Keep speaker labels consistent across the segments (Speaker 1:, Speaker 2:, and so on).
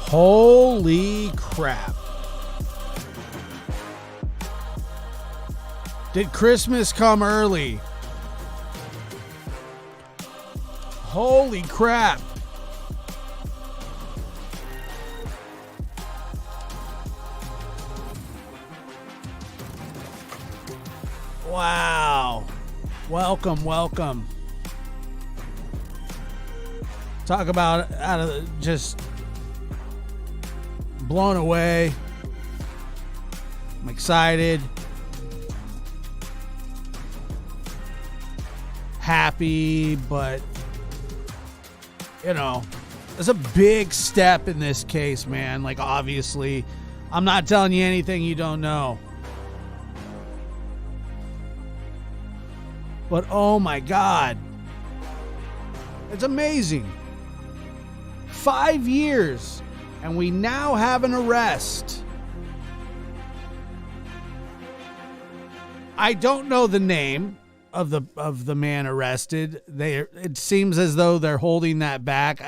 Speaker 1: Holy crap. Did Christmas come early? Holy crap. Wow. Welcome, welcome. Talk about out of just blown away. I'm excited. Happy, but you know, it's a big step in this case, man. Like, obviously, I'm not telling you anything you don't know. But oh my God, it's amazing. 5 years, and we now have an arrest. I don't know the name of the man arrested. It seems as though they're holding that back.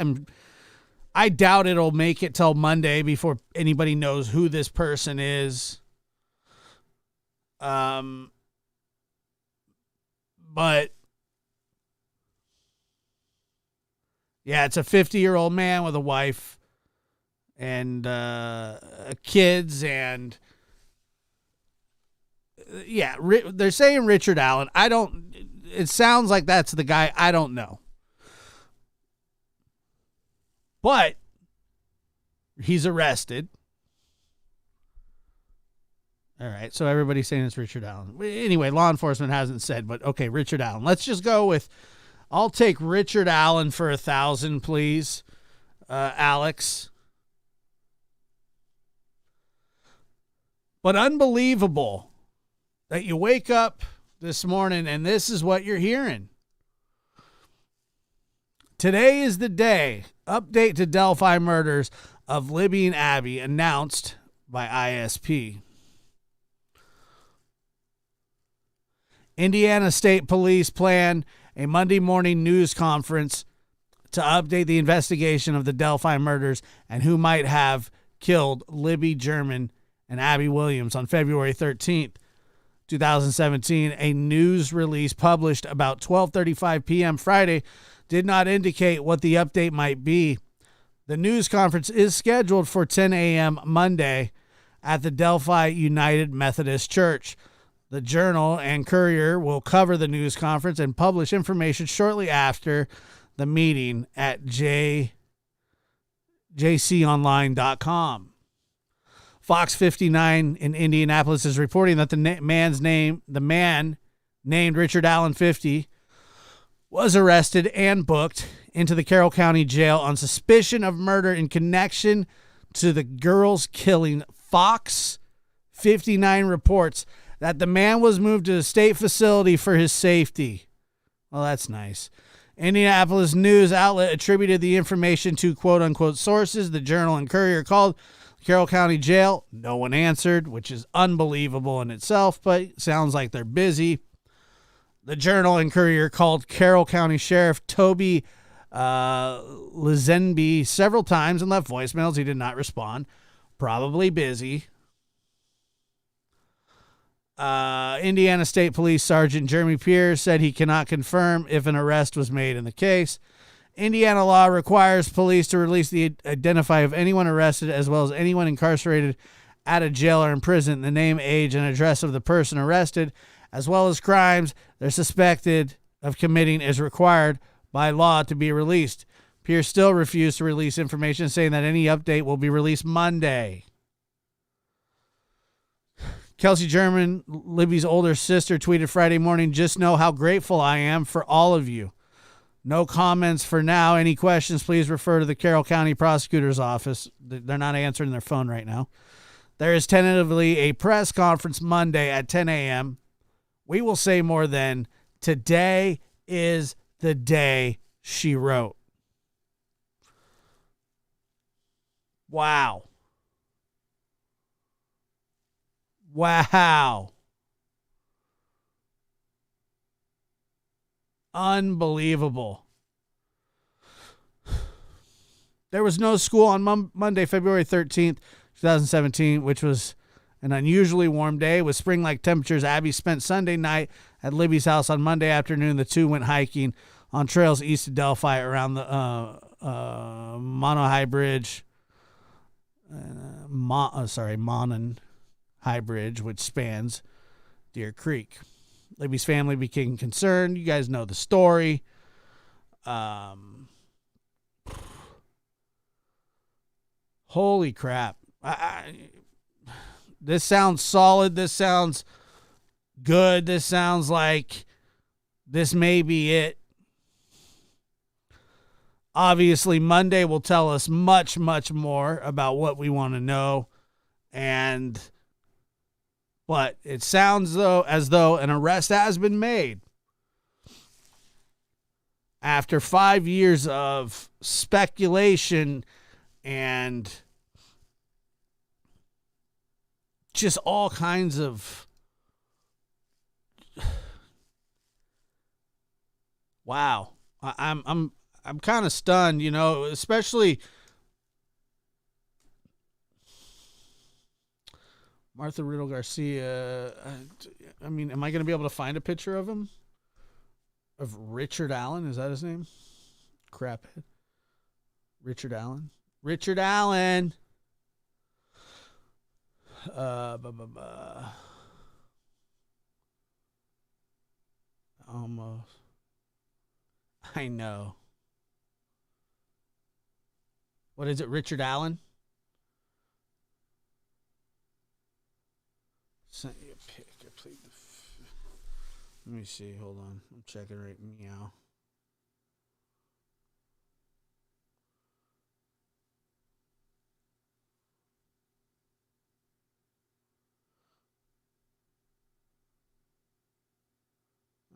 Speaker 1: I doubt it'll make it till Monday before anybody knows who this person is. But yeah, it's a 50-year-old man with a wife and kids, and yeah, they're saying Richard Allen. It sounds like that's the guy. I don't know. But he's arrested. All right, so everybody's saying it's Richard Allen. Anyway, law enforcement hasn't said, but okay, Richard Allen. Let's just go with, I'll take Richard Allen for 1,000, please, Alex. But unbelievable that you wake up this morning and this is what you're hearing. Today is the day. Update to Delphi murders of Libby and Abby announced by ISP. Indiana State Police plan a Monday morning news conference to update the investigation of the Delphi murders and who might have killed Libby German and Abby Williams on February 13th, 2017. A news release published about 12:35 p.m. Friday did not indicate what the update might be. The news conference is scheduled for 10 a.m. Monday at the Delphi United Methodist Church. The Journal and Courier will cover the news conference and publish information shortly after the meeting at jconline.com. Fox 59 in Indianapolis is reporting that the man named Richard Allen 50 was arrested and booked into the Carroll County Jail on suspicion of murder in connection to the girls' killing. Fox 59 reports that the man was moved to a state facility for his safety. Well, that's nice. Indianapolis news outlet attributed the information to quote-unquote sources. The Journal and Courier called Carroll County Jail. No one answered, which is unbelievable in itself, but sounds like they're busy. The Journal and Courier called Carroll County Sheriff Toby Lizenby several times and left voicemails. He did not respond. Probably busy. Indiana State Police Sergeant Jeremy Pierce said he cannot confirm if an arrest was made in the case. Indiana law requires police to release the identify of anyone arrested as well as anyone incarcerated at a jail or in prison, the name, age, and address of the person arrested, as well as crimes they're suspected of committing is required by law to be released. Pierce still refused to release information, saying that any update will be released Monday. Kelsey German, Libby's older sister, tweeted Friday morning, "Just know how grateful I am for all of you. No comments for now. Any questions, please refer to the Carroll County Prosecutor's Office." They're not answering their phone right now. There is tentatively a press conference Monday at 10 a.m. We will say more then. Today is the day, she wrote. Wow. Wow. Unbelievable. There was no school on Monday, February 13th, 2017, which was an unusually warm day with spring-like temperatures. Abby spent Sunday night at Libby's house. On Monday afternoon, the two went hiking on trails east of Delphi around the Monon Bridge, High Bridge, which spans Deer Creek. Libby's family became concerned. You guys know the story. Holy crap. This sounds solid. This sounds good. This sounds like this may be it. Obviously, Monday will tell us much, much more about what we want to know. But it sounds as though an arrest has been made. After 5 years of speculation and just all kinds of wow. I'm kind of stunned, especially Martha Riddle Garcia. Am I going to be able to find a picture of him? Of Richard Allen? Is that his name? Craphead. Richard Allen. Richard Allen. Almost. I know. What is it, Richard Allen? Sent you a pic. I played Let me see. Hold on. I'm checking right now.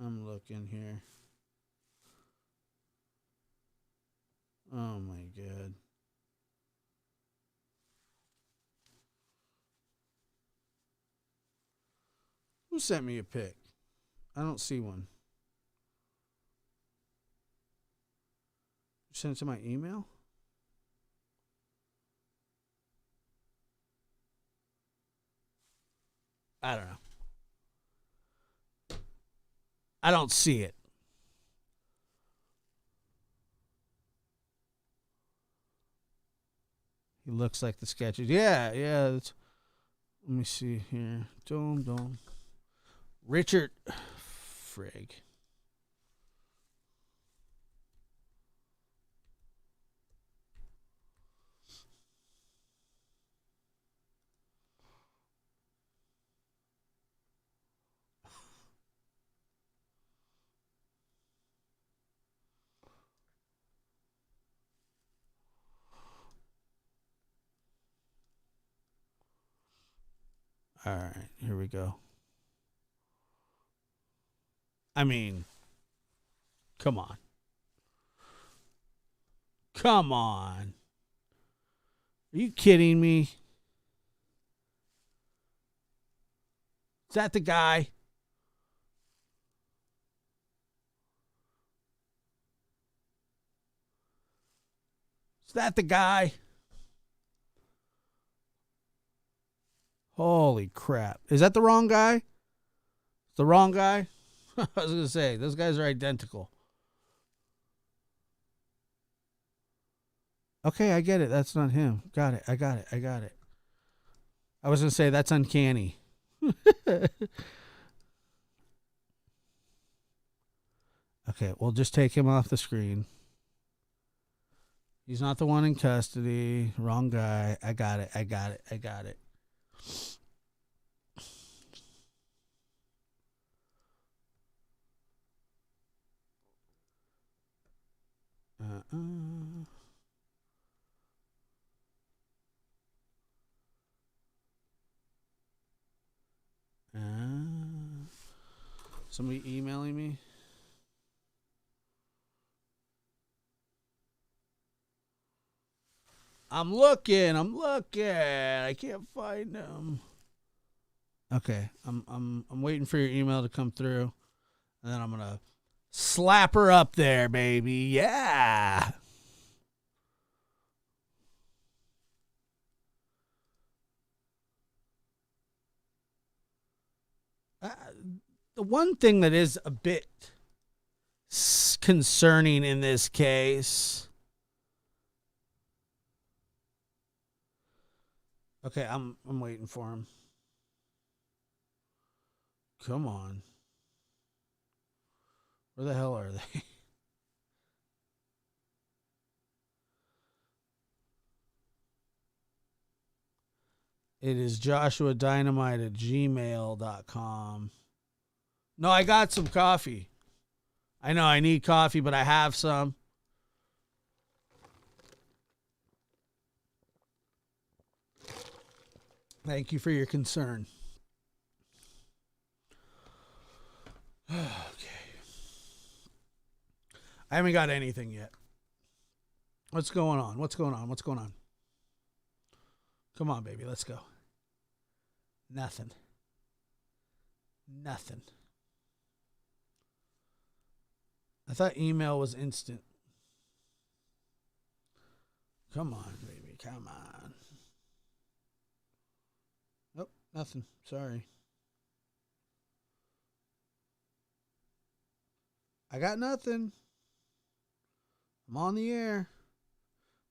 Speaker 1: I'm looking here. Oh my God. Who sent me a pic? I don't see one. You sent it to my email? I don't know. I don't see it. He looks like the sketches. Yeah. Let me see here. Dome. Richard Frig. All right, here we go. I mean, come on. Come on. Are you kidding me? Is that the guy? Is that the guy? Holy crap. Is that the wrong guy? The wrong guy? I was going to say, those guys are identical. Okay, I get it. That's not him. Got it. I got it. I was going to say, that's uncanny. Okay, we'll just take him off the screen. He's not the one in custody. Wrong guy. I got it. Somebody emailing me? I'm looking. I can't find him. Okay, I'm waiting for your email to come through, and then I'm gonna slap her up there, baby. Yeah. The one thing that is a bit concerning in this case. Okay, I'm waiting for him. Come on. Where the hell are they? It is joshuadynamite@gmail.com. No, I got some coffee. I know I need coffee, but I have some. Thank you for your concern. Okay. I haven't got anything yet. What's going on? What's going on? What's going on? Come on, baby. Let's go. Nothing. Nothing. I thought email was instant. Come on, baby. Come on. Nope, nothing. Sorry. I got nothing. I'm on the air.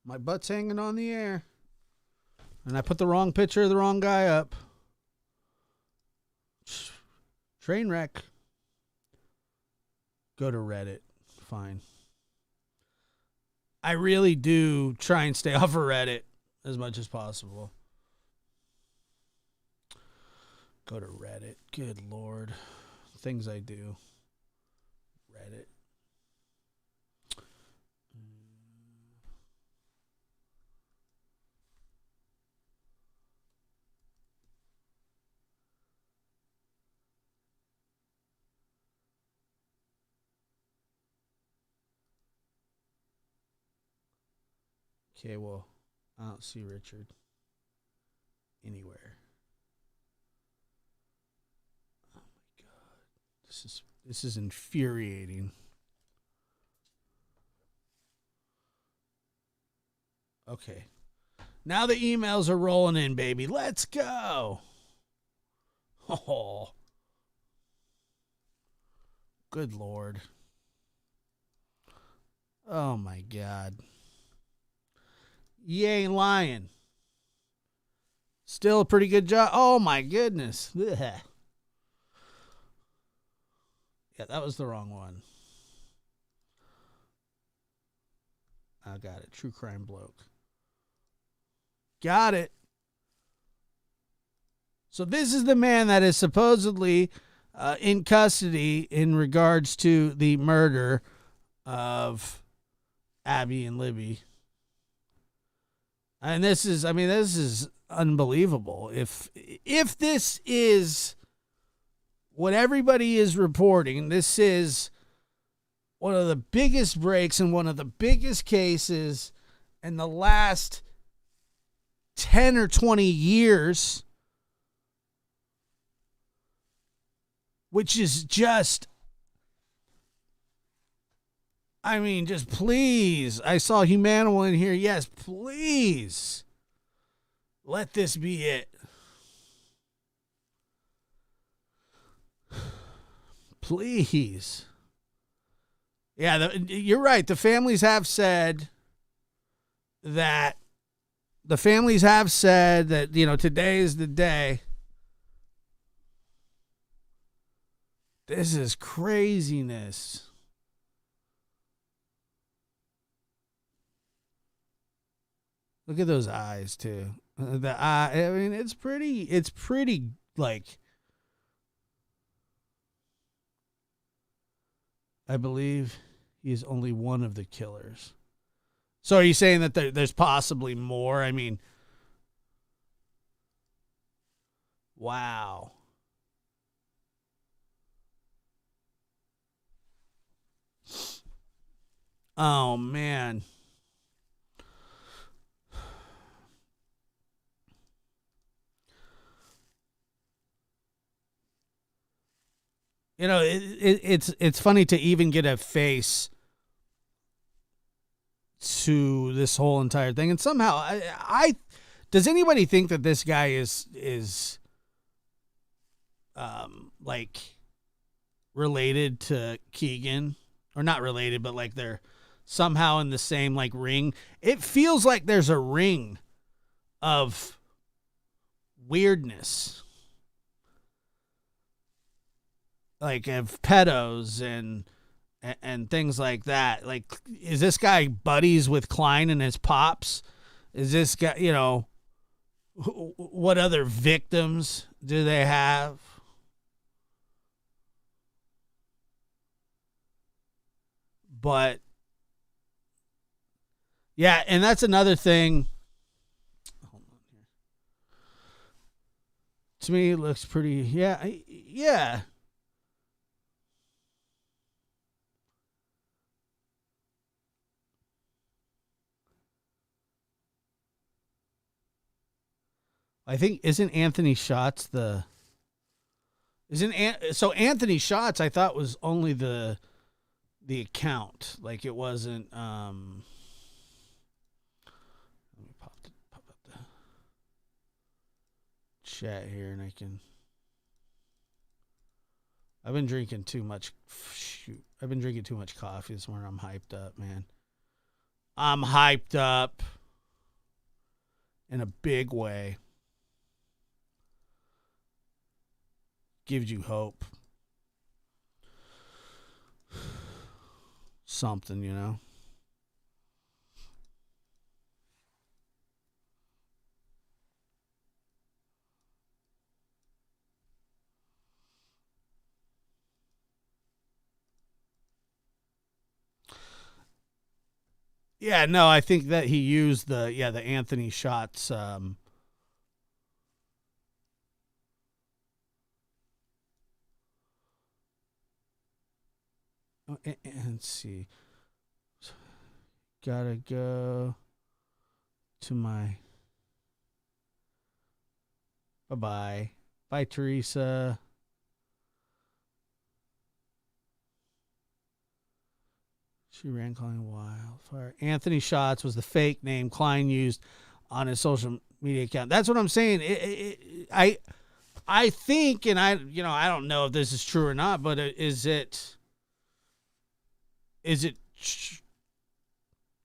Speaker 1: My butt's hanging on the air. And I put the wrong picture of the wrong guy up. Train wreck. Go to Reddit. Fine. I really do try and stay off of Reddit as much as possible. Go to Reddit. Good Lord. Things I do. Reddit. Okay, well, I don't see Richard anywhere. Oh my God. This is infuriating. Okay. Now the emails are rolling in, baby. Let's go. Oh. Good Lord. Oh my God. You ain't lying. Still a pretty good job. Oh my goodness. Ugh. Yeah, that was the wrong one. I got it. True crime bloke. Got it. So this is the man that is supposedly in custody in regards to the murder of Abby and Libby. And this is unbelievable. If this is what everybody is reporting, this is one of the biggest breaks and one of the biggest cases in the last 10 or 20 years, which is just, just please. I saw Humanimal in here. Yes, please. Let this be it. Please. Yeah, you're right. The families have said that, today is the day. This is craziness. Look at those eyes too. The eye. It's pretty like. I believe he is only one of the killers. So are you saying that there's possibly more? Wow. Oh, man. It's funny to even get a face to this whole entire thing. And somehow, I does anybody think that this guy is like related to Keegan, or not related, but like they're somehow in the same like ring. It feels like there's a ring of weirdness, like of pedos and things like that. Like, is this guy buddies with Klein and his pops? Is this guy, what other victims do they have? But yeah, and that's another thing. Hold on here. To me, it looks pretty. Yeah, yeah. I think isn't Anthony Schatz the so Anthony Schatz I thought was only the account, like it wasn't. Let me pop up the chat here, and I can. I've been drinking too much. Shoot, I've been drinking too much coffee this morning. I'm hyped up, man. I'm hyped up in a big way. Gives you hope. Something, Yeah, no, I think that he used the Anthony Schatz. And let's see. Gotta go to my. Bye-bye. Bye, Teresa. She ran calling wildfire. Anthony Schatz was the fake name Klein used on his social media account. That's what I'm saying. I think, and I don't know if this is true or not, but is it?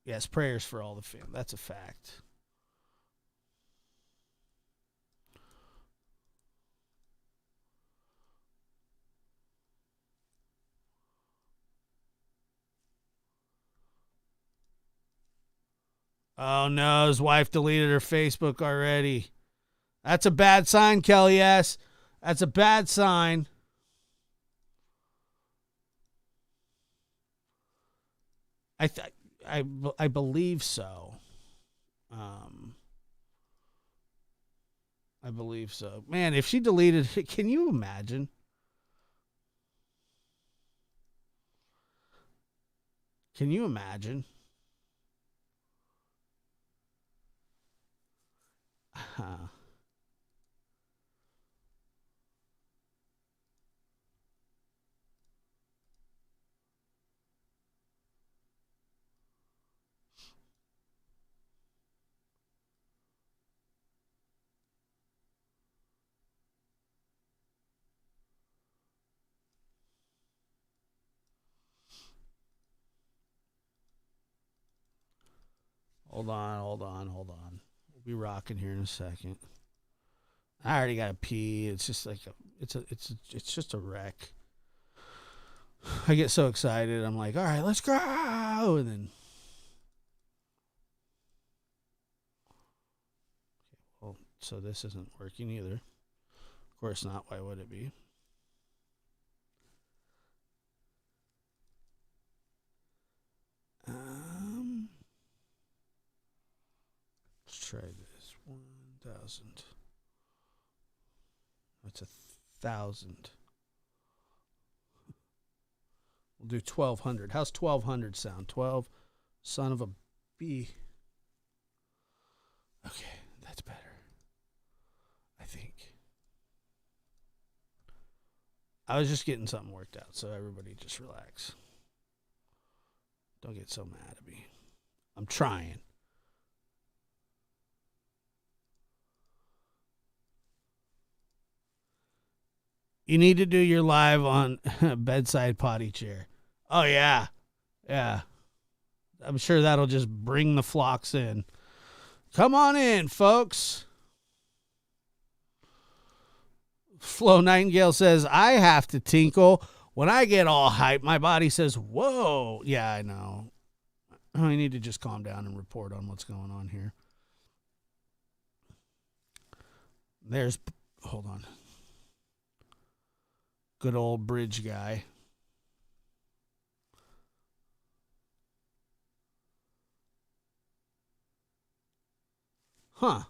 Speaker 1: Yes, prayers for all the family. That's a fact. Oh no, his wife deleted her Facebook already. That's a bad sign, Kelly S. That's a bad sign. I believe so. I believe so. Man, if she deleted it, can you imagine? Can you imagine? Hold on. We'll be rocking here in a second. I already got to pee. It's just like it's just a wreck. I get so excited. I'm like, all right, let's go, and then. Well, so this isn't working either. Of course not. Why would it be? Let's try this. 1,000. That's 1,000. We'll do 1,200. How's 1,200 sound? 12, son of a B. Okay, that's better. I think. I was just getting something worked out, so everybody just relax. Don't get so mad at me. I'm trying. You need to do your live on bedside potty chair. Oh, yeah. Yeah. I'm sure that'll just bring the flocks in. Come on in, folks. Flo Nightingale says, I have to tinkle. When I get all hyped, my body says, whoa. Yeah, I know. I need to just calm down and report on what's going on here. Hold on. Good old bridge guy. Huh.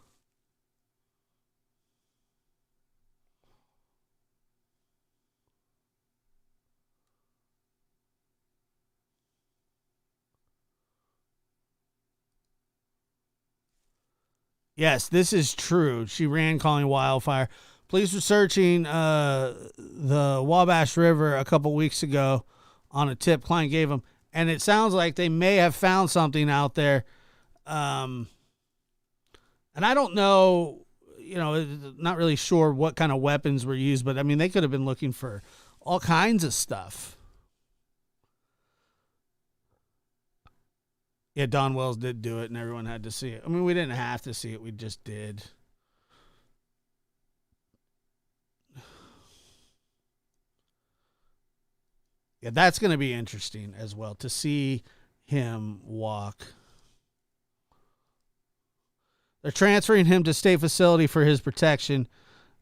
Speaker 1: Yes, this is true. She ran calling wildfire. Police were searching the Wabash River a couple weeks ago on a tip client gave them, and it sounds like they may have found something out there. And I don't know, not really sure what kind of weapons were used, but I mean, they could have been looking for all kinds of stuff. Yeah, Don Wells did do it, and everyone had to see it. I mean, we didn't have to see it. We just did. Yeah, that's going to be interesting as well, to see him walk. They're transferring him to state facility for his protection.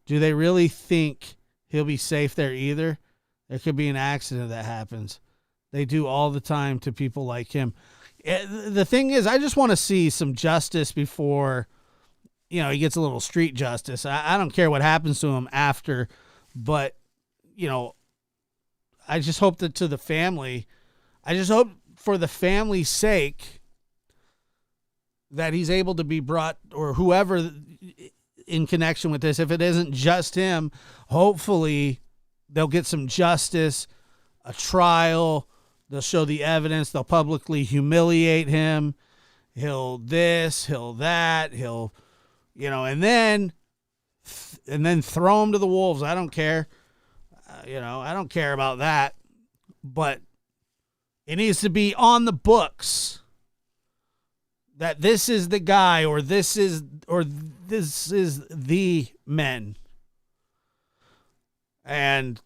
Speaker 1: Do they really think he'll be safe there either? There could be an accident that happens. They do all the time to people like him. The thing is, I just want to see some justice before, he gets a little street justice. I don't care what happens to him after, but, I just hope that to the family, I just hope for the family's sake that he's able to be brought, or whoever in connection with this, if it isn't just him, hopefully they'll get some justice, a trial. They'll show the evidence. They'll publicly humiliate him. He'll this, he'll that, he'll, and then throw him to the wolves. I don't care. I don't care about that. But it needs to be on the books that this is the guy, or this is the men. And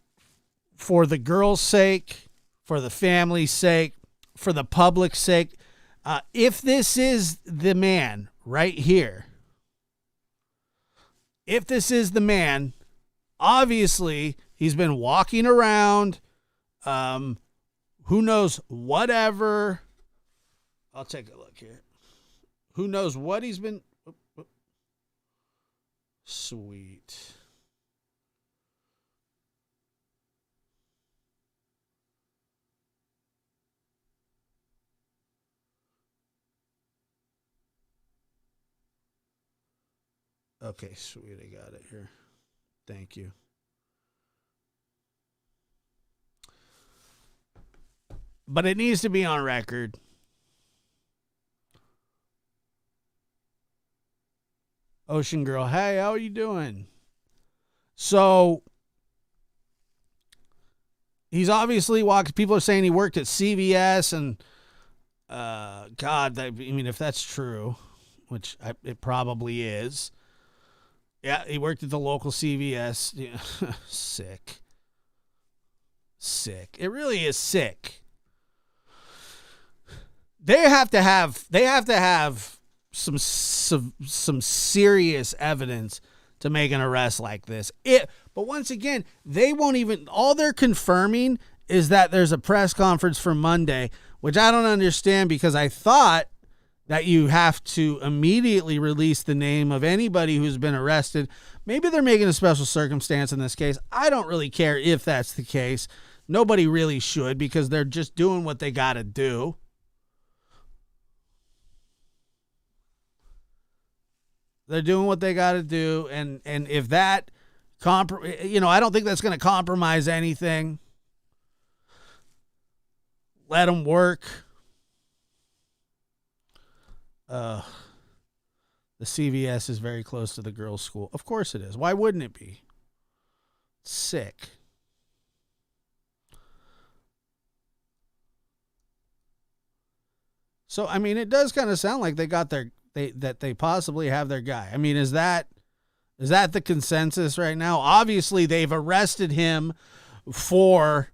Speaker 1: for the girl's sake, for the family's sake, for the public's sake, if this is the man right here, if this is the man, obviously he's been walking around, who knows, whatever. I'll take a look here. Who knows what he's been. Sweet. Okay, sweet. I got it here. Thank you. But it needs to be on record. Ocean Girl, hey, how are you doing? So he's obviously walked. People are saying he worked at CVS, and God, I mean, if that's true, which it probably is. Yeah, he worked at the local CVS. Yeah. Sick. It really is sick. They have to have some serious evidence to make an arrest like this. But once again, they won't even. All they're confirming is that there's a press conference for Monday, which I don't understand, because I thought that you have to immediately release the name of anybody who's been arrested. Maybe they're making a special circumstance in this case. I don't really care if that's the case. Nobody really should, because they're just doing what they got to do. They're doing what they got to do, and if that, I don't think that's going to compromise anything. Let them work. The CVS is very close to the girls' school. Of course it is. Why wouldn't it be? Sick. So I mean, it does kind of sound like they possibly have their guy. I mean, is that the consensus right now? Obviously, they've arrested him for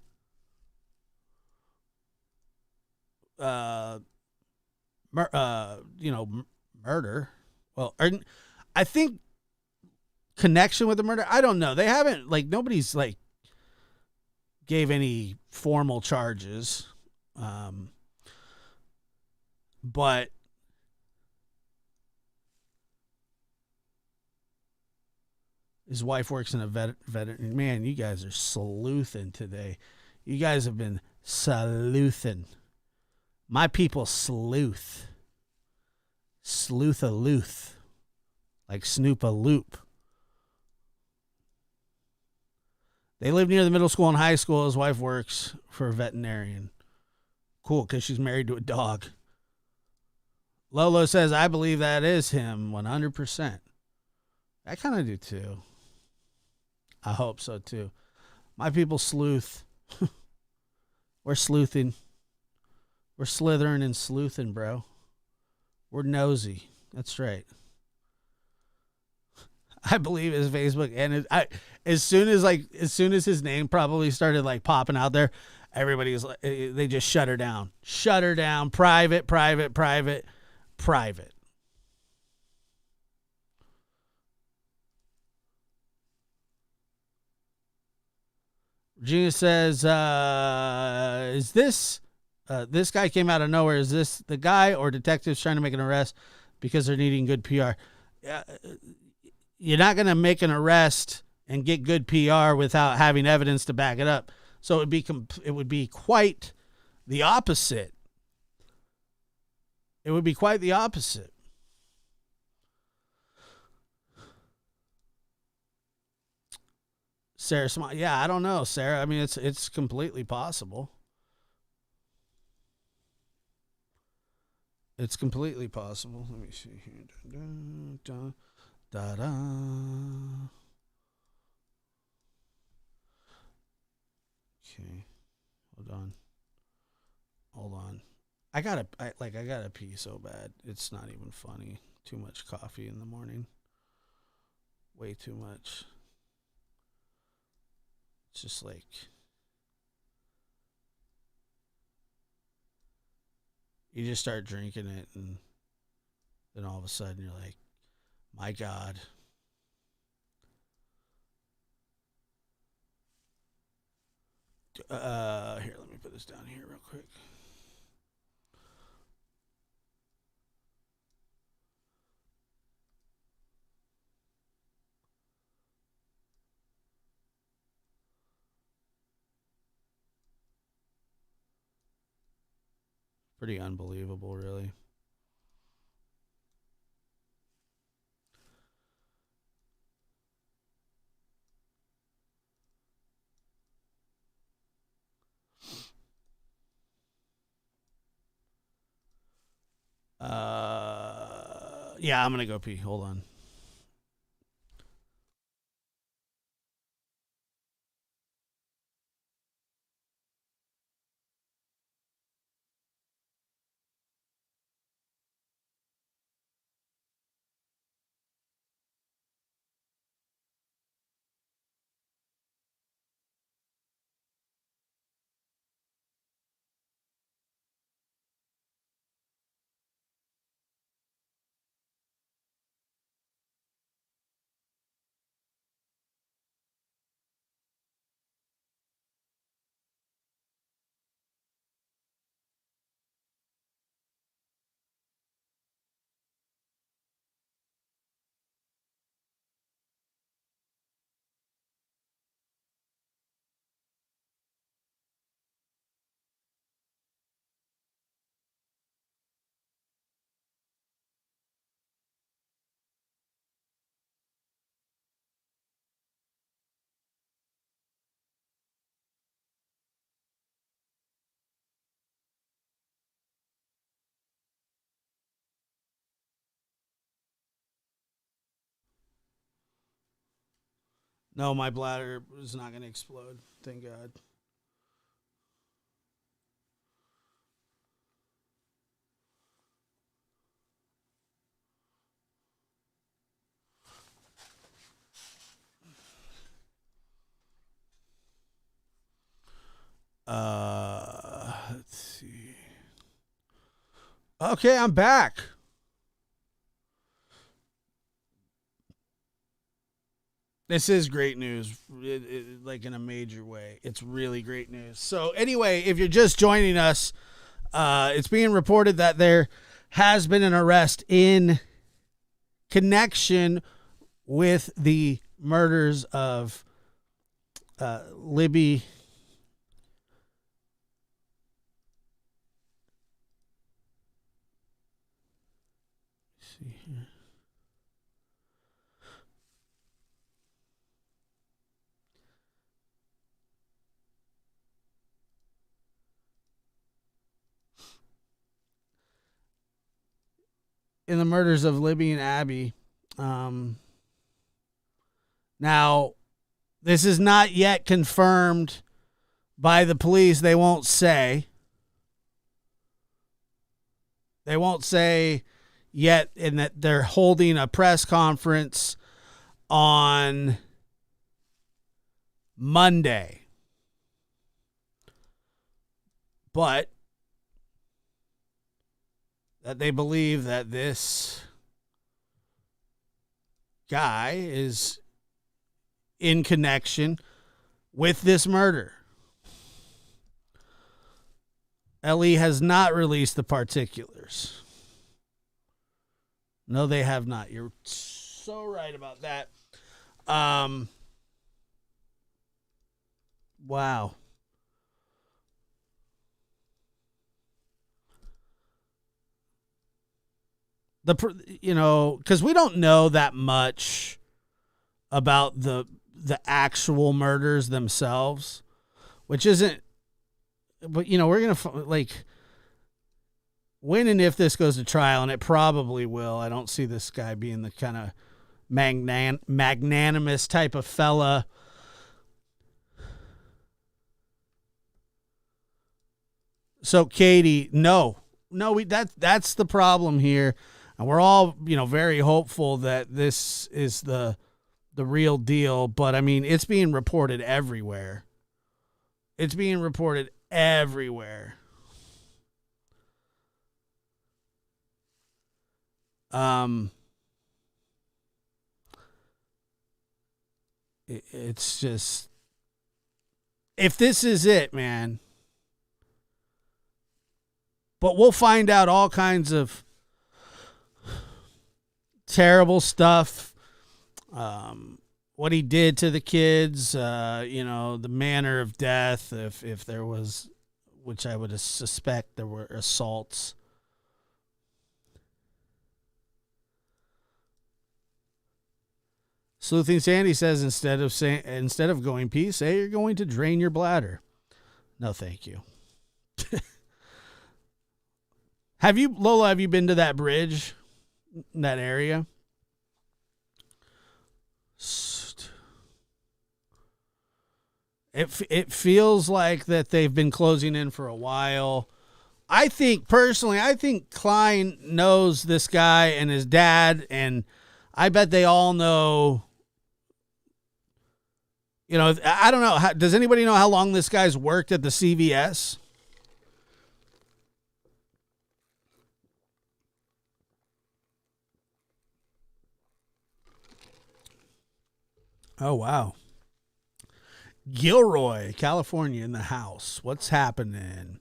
Speaker 1: murder. Well, I think connection with the murder. I don't know. They haven't, like, nobody's like gave any formal charges. But his wife works in a veteran. Man, you guys are sleuthing today. You guys have been sleuthing. My people sleuth. Sleuth a looth. Like Snoop a loop. They live near the middle school and high school. His wife works for a veterinarian. Cool, because she's married to a dog. Lolo says, I believe that is him 100%. I kind of do too. I hope so too. My people sleuth. We're sleuthing. We're slithering and sleuthing, bro. We're nosy. That's right. I believe his Facebook, and as soon as his name probably started like popping out there, everybody was like, they just shut her down. Shut her down. Private. Regina says, is this guy came out of nowhere. Is this the guy or detectives trying to make an arrest because they're needing good PR? You're not going to make an arrest and get good PR without having evidence to back it up. So it would be quite the opposite. It would be quite the opposite. Sarah, yeah, I don't know, Sarah. I mean, it's completely possible. It's completely possible. Let me see here. Da-da. Okay. Hold on. I gotta pee so bad. It's not even funny. Too much coffee in the morning. Way too much. It's just like you just start drinking it, and then all of a sudden you're like, my God. Here, let me put this down here real quick. Pretty unbelievable, really. Yeah, I'm gonna go pee. Hold on. No, my bladder is not gonna explode. Thank God. Let's see. Okay, I'm back. This is great news, like in a major way. It's really great news. So anyway, if you're just joining us, it's being reported that there has been an arrest in connection with the murders of Libby in the murders of Libby and Abby. Now, this is not yet confirmed by the police. They won't say. They won't say yet, in that they're holding a press conference on Monday. But that they believe that this guy is in connection with this murder. LE has not released the particulars. No, they have not. You're so right about that. Wow. Because we don't know that much about the actual murders themselves, which isn't. But we're gonna when and if this goes to trial, and it probably will. I don't see this guy being the kind of magnanimous type of fella. So Katie, no, that's the problem here. And we're all, very hopeful that this is the real deal. But, I mean, it's being reported everywhere. It's being reported everywhere. It's just, if this is it, man. But we'll find out all kinds of terrible stuff, what he did to the kids, the manner of death, if there was, which I would suspect there were assaults. Sleuthing Sandy says instead of going pee, say you're going to drain your bladder. No, thank you. Lola, have you been to that bridge? That area. It feels like that they've been closing in for a while. I think Klein knows this guy and his dad, and I bet they all know. I don't know. Does anybody know how long this guy's worked at the CVS? Oh, wow. Gilroy, California in the house. What's happening?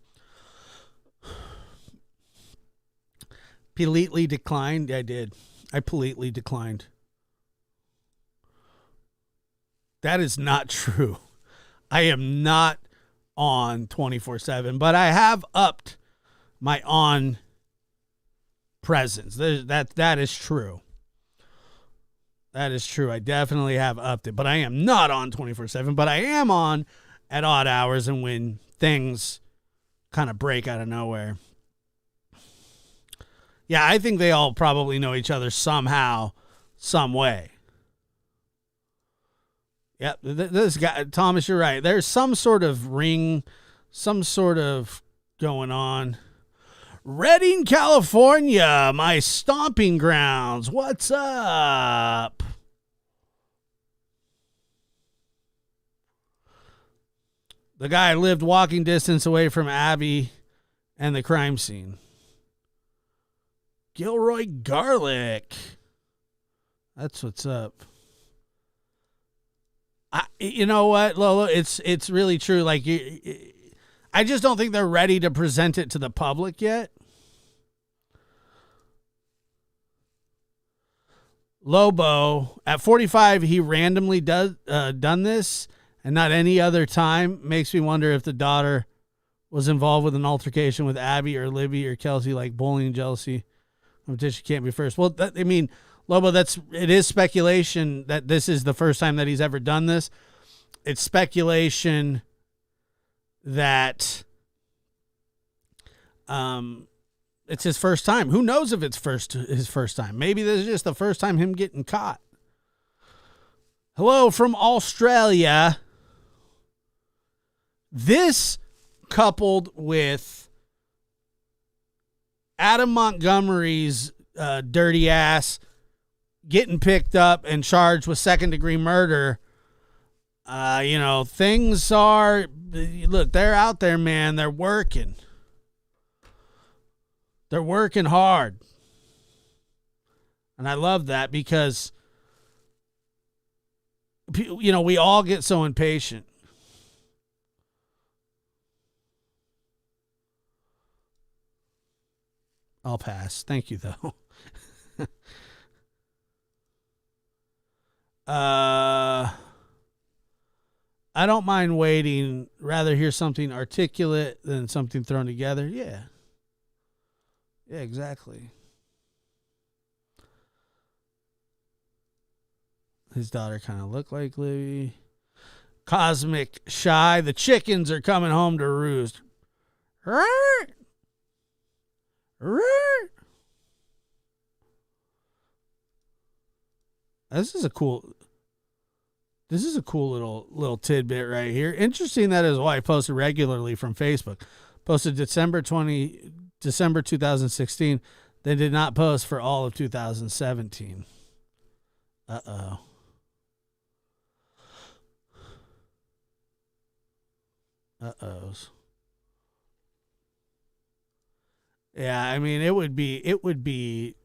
Speaker 1: Politely declined? I did. I politely declined. That is not true. I am not on 24/7, but I have upped my on presence. That is true. That is true. I definitely have upped it, but I am not on 24/7, but I am on at odd hours and when things kind of break out of nowhere. Yeah, I think they all probably know each other somehow, some way. Yep, this guy, Thomas, you're right. There's some sort of ring, some sort of going on. Redding, California, my stomping grounds. What's up? The guy lived walking distance away from Abby and the crime scene. Gilroy Garlic. That's what's up. You know what, Lolo? It's really true. Like, I just don't think they're ready to present it to the public yet. Lobo, at 45, he randomly done this, and not any other time. Makes me wonder if the daughter was involved with an altercation with Abby or Libby or Kelsey, like bullying, jealousy. Competition can't be first. Well, Lobo, it is speculation that this is the first time that he's ever done this. It's speculation that it's his first time. Who knows if it's his first time? Maybe this is just the first time him getting caught. Hello from Australia. This coupled with Adam Montgomery's dirty ass getting picked up and charged with second-degree murder. Things are, look, they're out there, man. They're working. They're working hard. And I love that because, we all get so impatient. I'll pass. Thank you, though. I don't mind waiting. Rather hear something articulate than something thrown together. Yeah. Yeah, exactly. His daughter kind of looked like Libby. Cosmic Shy. The chickens are coming home to roost. This is a cool little tidbit right here. Interesting that his wife posted regularly from Facebook. Posted December 2016. They did not post for all of 2017. Uh-oh. Uh-ohs. Yeah, I mean, it would be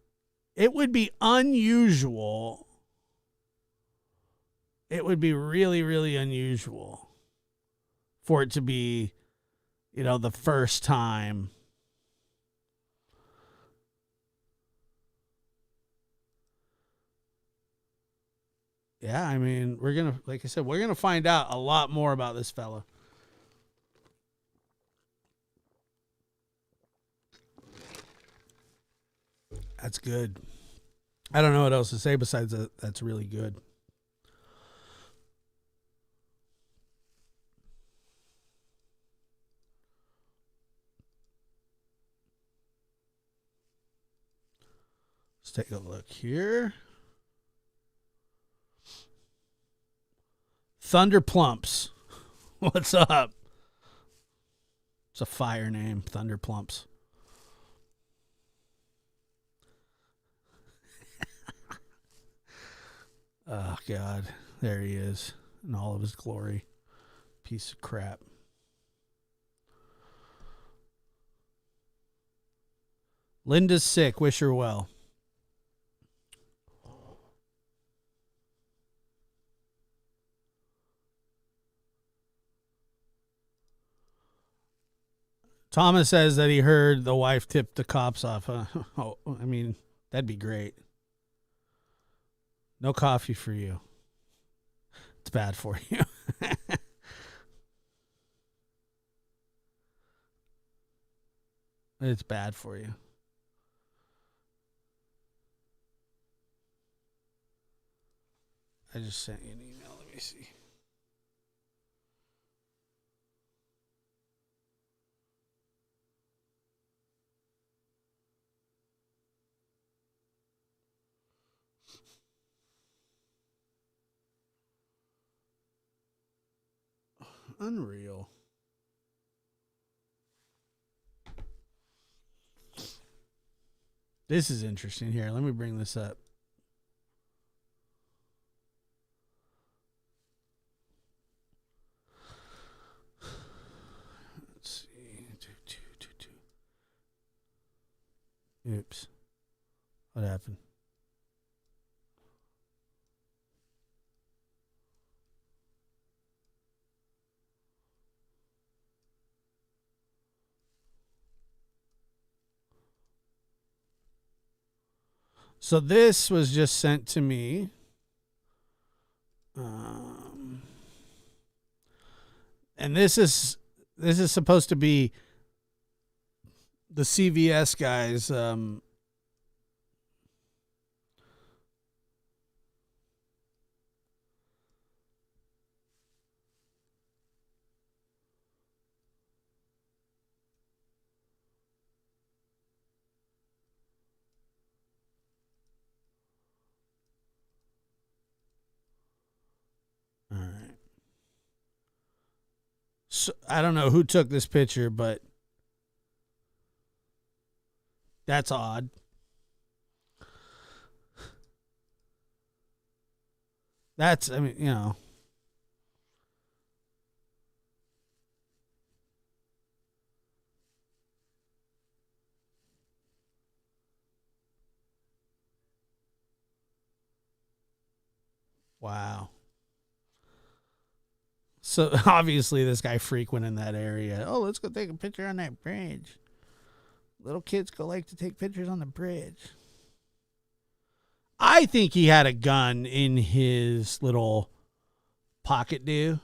Speaker 1: unusual. It would be really, really unusual for it to be, the first time. Yeah, I mean, we're going to find out a lot more about this fella. That's good. I don't know what else to say besides that. That's really good. Let's take a look here. Thunder Plumps. What's up? It's a fire name, Thunder Plumps. Oh, God. There he is in all of his glory. Piece of crap. Linda's sick. Wish her well. Thomas says that he heard the wife tipped the cops off. Oh, I mean, that'd be great. No coffee for you. It's bad for you. It's bad for you. I just sent you an email. Let me see. Unreal. This is interesting. Here, let me bring this up. Oops. What happened? So this was just sent to me. And this is supposed to be the CVS guys. All right. So I don't know who took this picture, but that's odd. That's, I mean, you know. Wow. So obviously this guy frequenting that area. Oh, let's go take a picture on that bridge. Little kids go like to take pictures on the bridge. I think he had a gun in his little pocket do,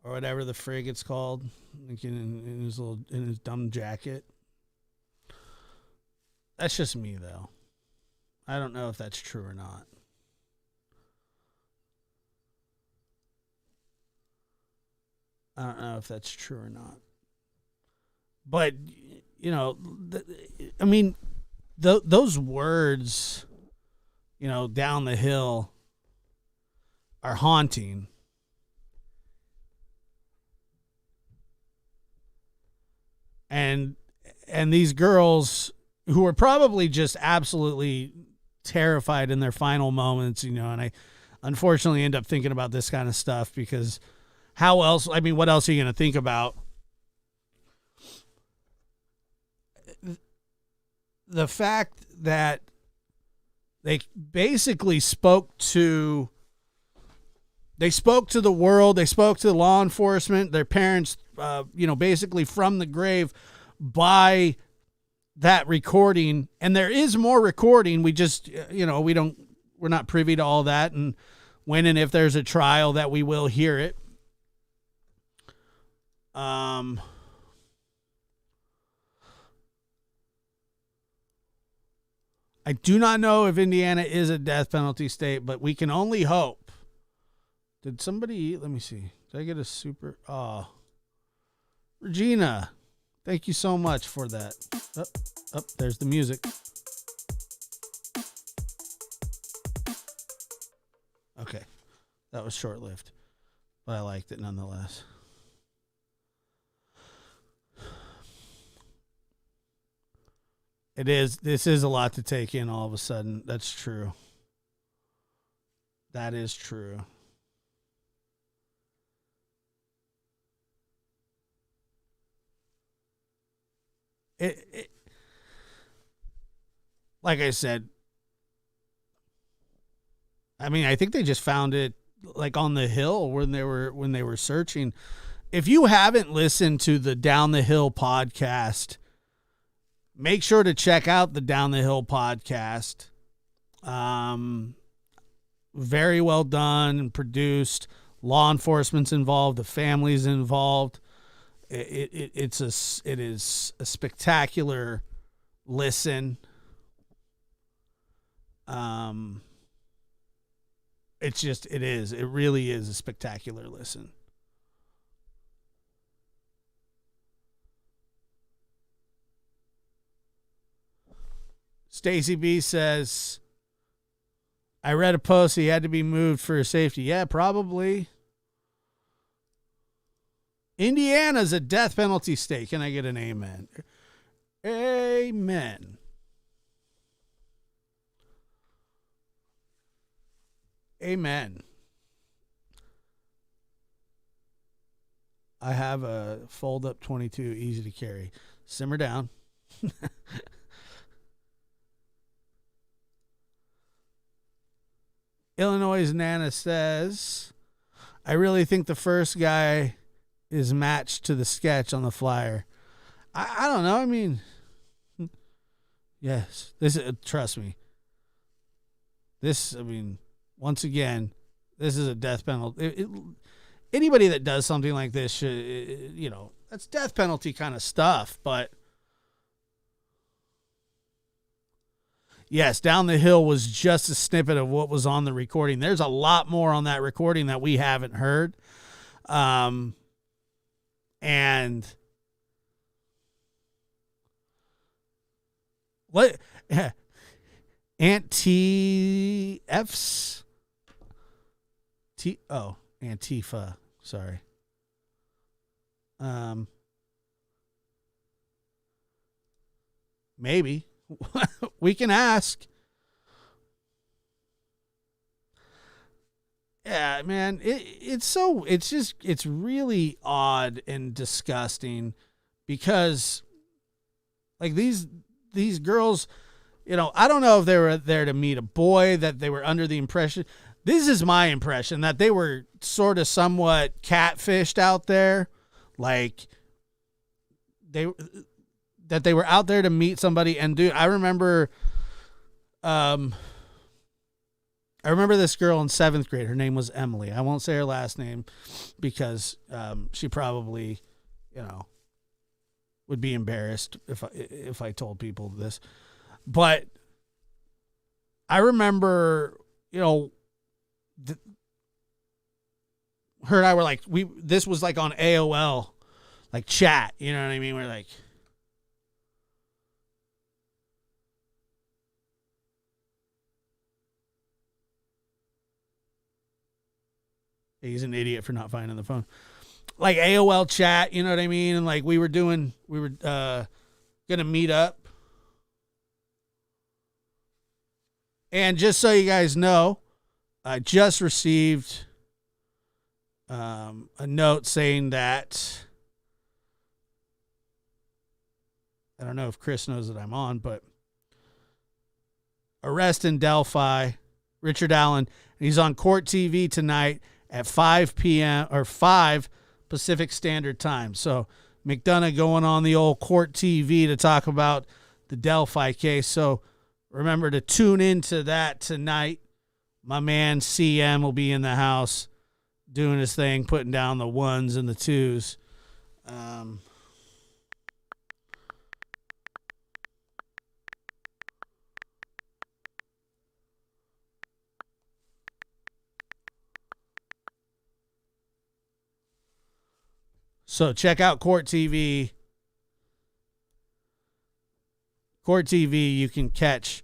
Speaker 1: or whatever the frig it's called, like in his dumb jacket. That's just me though. I don't know if that's true or not. I don't know if that's true or not. But, you know, I mean, those words, you know, down the hill are haunting. And these girls who are probably just absolutely terrified in their final moments, you know, and I unfortunately end up thinking about this kind of stuff because how else, I mean, what else are you going to think about? The fact that they basically spoke to the world, they spoke to law enforcement, their parents, you know, basically from the grave by that recording. And there is more recording. We just, you know, we're not privy to all that. And when and if there's a trial that we will hear it. I do not know if Indiana is a death penalty state, but we can only hope. Did somebody, let me see. Did I get a super, Regina, thank you so much for that. There's the music. Okay. That was short-lived, but I liked it nonetheless. It is. This is a lot to take in all of a sudden. That's true. That is true. It like I said, I mean, I think they just found it like on the hill when they were searching. If you haven't listened to the Down the Hill podcast, make sure to check out the Down the Hill podcast. Very well done and produced. Law enforcement's involved. The family's involved. It is a spectacular listen. It really is a spectacular listen. Stacy B says, I read a post he had to be moved for safety. Yeah, probably. Indiana's a death penalty state. Can I get an amen? Amen. Amen. I have a fold up 22, easy to carry. Simmer down. Illinois' Nana says, I really think the first guy is matched to the sketch on the flyer. I don't know. I mean, yes, trust me. Once again, this is a death penalty. Anybody that does something like this should, that's death penalty kind of stuff. But yes, Down the Hill was just a snippet of what was on the recording. There's a lot more on that recording that we haven't heard. And what Antifa, sorry. Maybe we can ask. Yeah, man, it's really odd and disgusting because like these girls, I don't know if they were there to meet a boy, that they were under the impression. This is my impression that they were sort of somewhat catfished out there. Like they were out there to meet somebody. And dude, I remember this girl in 7th grade. Her name was Emily. I won't say her last name because she probably, would be embarrassed if I told people this. But I remember, her and I were like, this was like on AOL, like chat, you know what I mean? We're like, he's an idiot for not finding the phone. Like AOL chat, you know what I mean? And like we were going to meet up. And just so you guys know, I just received a note saying that, I don't know if Chris knows that I'm on, but arrest in Delphi, Richard Allen. He's on Court TV tonight at 5 p.m. or 5 Pacific Standard Time. So McDonough going on the old Court TV to talk about the Delphi case. So remember to tune into that tonight. My man CM will be in the house doing his thing, putting down the ones and the twos. So check out Court TV. Court TV, you can catch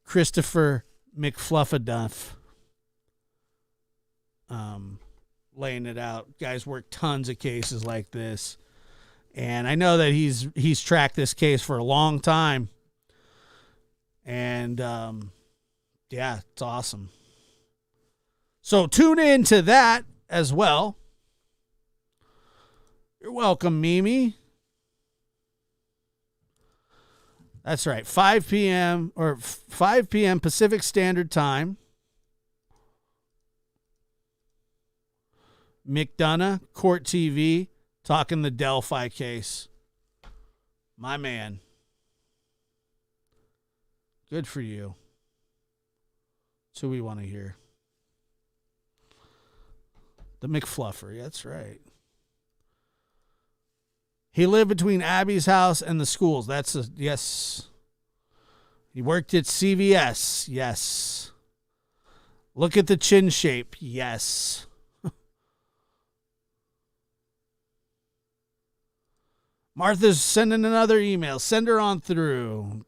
Speaker 1: Christopher McFluffaduff laying it out. Guys work tons of cases like this. And I know that he's tracked this case for a long time. And yeah, it's awesome. So tune in to that as well. You're welcome, Mimi. That's right. 5 p.m. or 5 p.m. Pacific Standard Time. McDonough, Court TV, talking the Delphi case. My man. Good for you. That's who we want to hear. The McFluffer. That's right. He lived between Abby's house and the schools. Yes. He worked at CVS. Yes. Look at the chin shape. Yes. Martha's sending another email. Send her on through.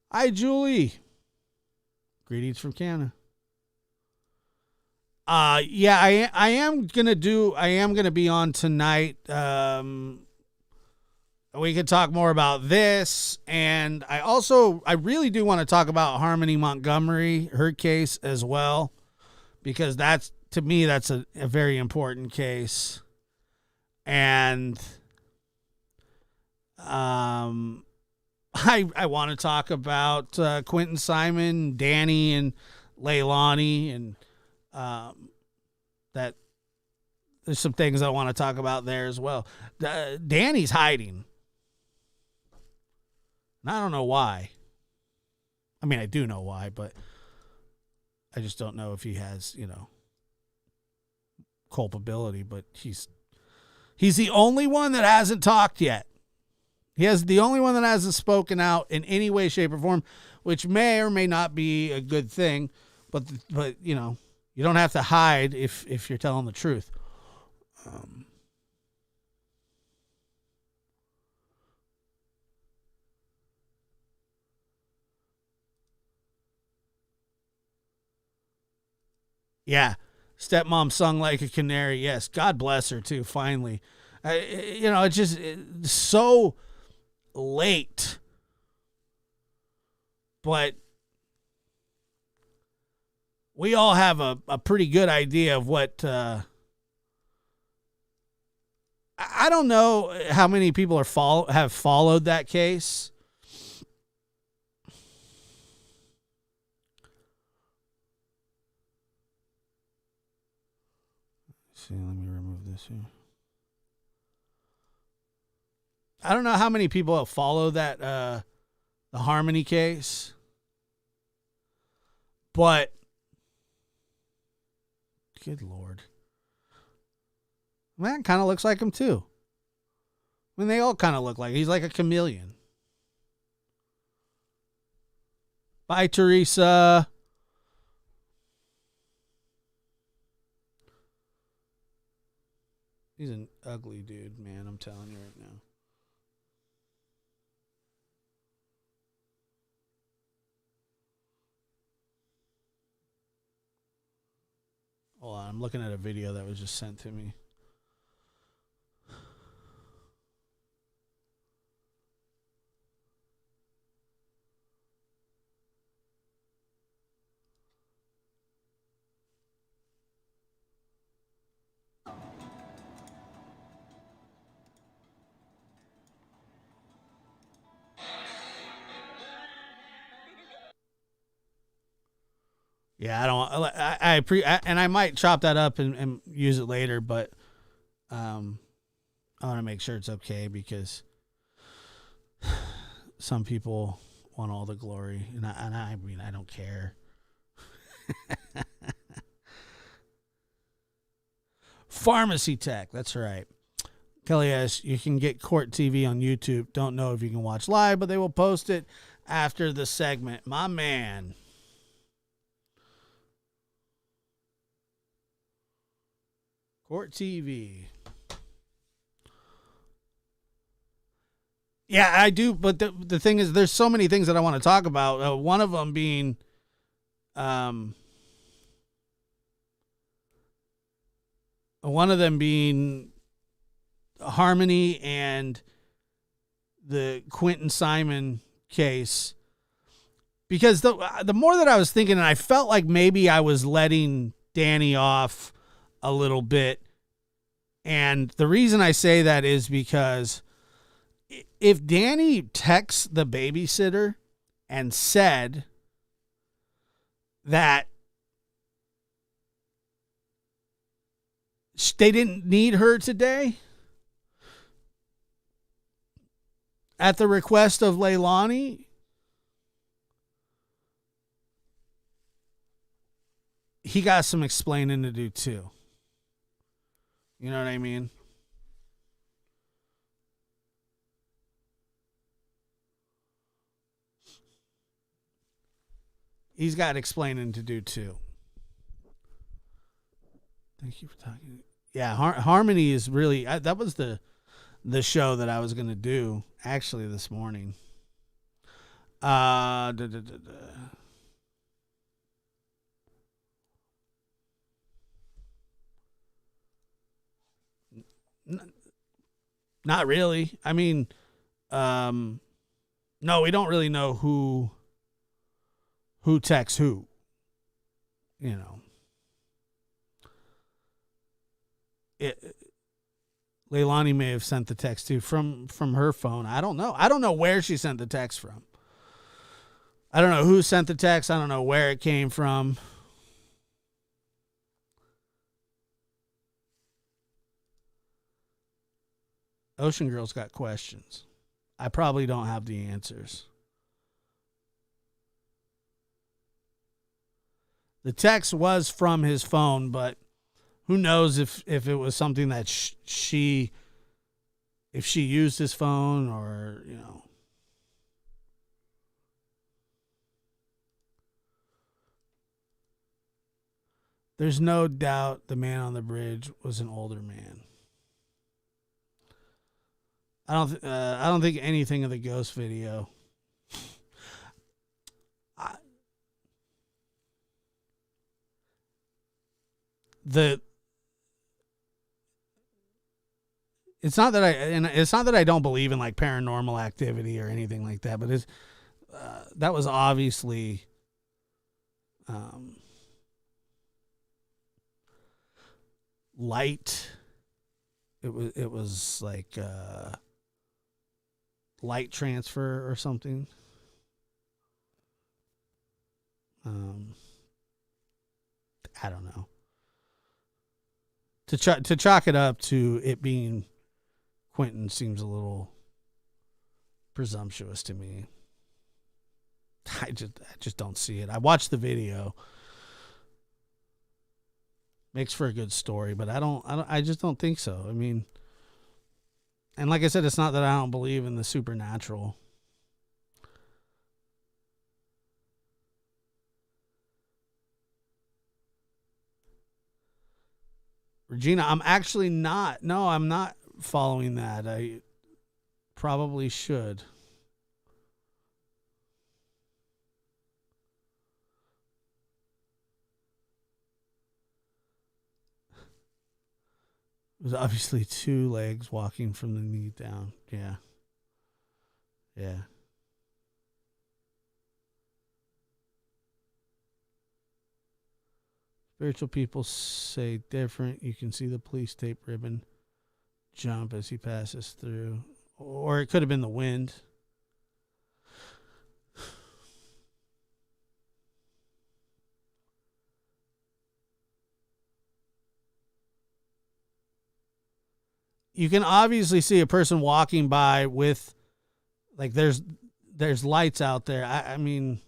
Speaker 1: Hi, Julie. Greetings from Canada. Yeah, I am gonna be on tonight. We could talk more about this, and I really do want to talk about Harmony Montgomery, her case as well, because that's, to me, that's a very important case. And I want to talk about Quinton Simon, Danny, and Leilani, and that there's some things I want to talk about there as well. Danny's hiding. And I don't know why. I mean, I do know why, but I just don't know if he has, culpability. But he's the only one that hasn't talked yet. He has the only one that hasn't spoken out in any way, shape, or form, which may or may not be a good thing. But you don't have to hide if you're telling the truth. Yeah, stepmom sung like a canary. Yes, God bless her too. Finally, it's so late, but we all have a pretty good idea of what. I don't know how many people have followed that case. See, let me remove this here. I don't know how many people have followed that the Harmony case, but good Lord. Man, kind of looks like him too. I mean, they all kind of look like he's like a chameleon. Bye, Teresa. He's an ugly dude, man. I'm telling you right now. Hold on, I'm looking at a video that was just sent to me. Yeah, and I might chop that up and use it later, but I want to make sure it's okay because some people want all the glory, and I mean I don't care. Pharmacy Tech, that's right. Kelly S, you can get Court TV on YouTube. Don't know if you can watch live, but they will post it after the segment. My man. Court TV. Yeah, I do. But the thing is, there's so many things that I want to talk about. One of them being, Harmony and the Quinton Simon case. Because the more that I was thinking, and I felt like maybe I was letting Danny off a little bit. And the reason I say that is because if Danny texts the babysitter and said that they didn't need her today at the request of Leilani, he got some explaining to do too. You know what I mean? He's got explaining to do too. Thank you for talking. Yeah, Harmony is really... that was the show that I was going to do, actually, this morning. Not really. I mean, no, we don't really know who texts who. You know. Leilani may have sent the text to from her phone. I don't know. I don't know where she sent the text from. I don't know who sent the text. I don't know where it came from. Ocean Girl's got questions. I probably don't have the answers. The text was from his phone, but who knows if it was something that if she used his phone or, you know. There's no doubt the man on the bridge was an older man. I don't think anything of the ghost video. It's not that I don't believe in like paranormal activity or anything like that, but that was obviously light. It was like light transfer or something. I don't know. To chalk it up to it being Quinton seems a little presumptuous to me. I just don't see it. I watched the video. Makes for a good story, but I just don't think so. I mean, and like I said, it's not that I don't believe in the supernatural. Regina, I'm actually not. No, I'm not following that. I probably should. It was obviously two legs walking from the knee down. Yeah. Yeah. Spiritual people say different. You can see the police tape ribbon jump as he passes through. Or it could have been the wind. You can obviously see a person walking by with, like, there's lights out there. I mean,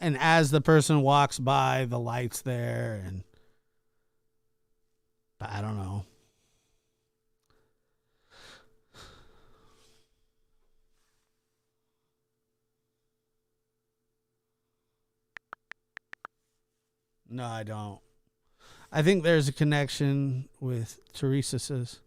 Speaker 1: and as the person walks by, the lights there, and I don't know. No, I don't. I think there's a connection with Teresa's.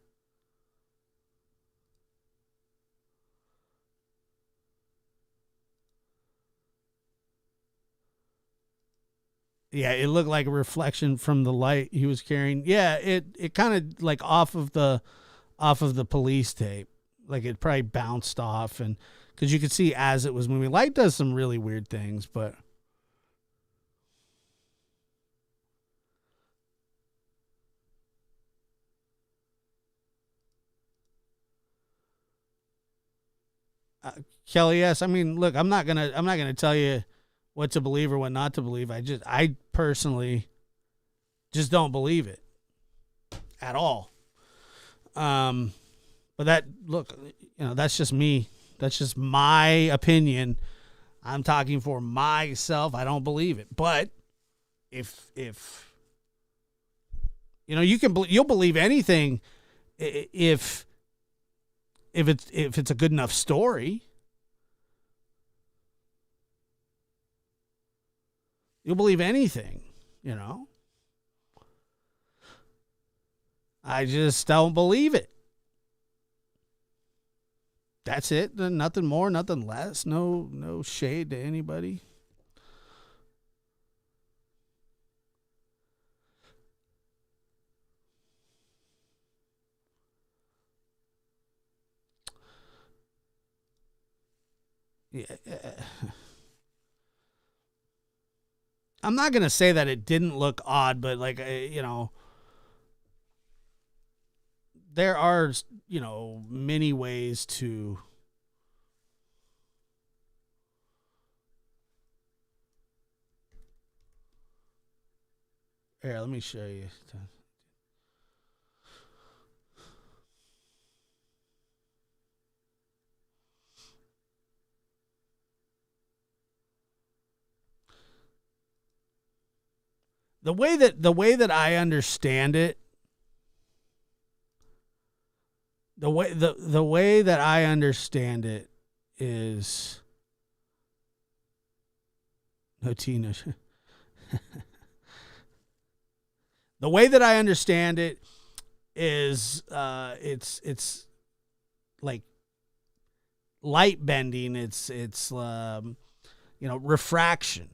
Speaker 1: Yeah, it looked like a reflection from the light he was carrying. Yeah, it kind of like off of the police tape, like it probably bounced off, and because you could see as it was moving. Light does some really weird things, but Kelly, yes. I mean, look, I'm not gonna tell you what to believe or what not to believe. I personally just don't believe it at all. But that's just me. That's just my opinion. I'm talking for myself. I don't believe it. But if you'll believe anything if it's a good enough story. You'll believe anything, you know. I just don't believe it. That's it. Nothing more, nothing less. No shade to anybody. Yeah. I'm not going to say that it didn't look odd, but like, there are, many ways to here, let me show you. The way that I understand it, the way that I understand it is no Tina. The way that I understand it is it's like light bending. It's refraction.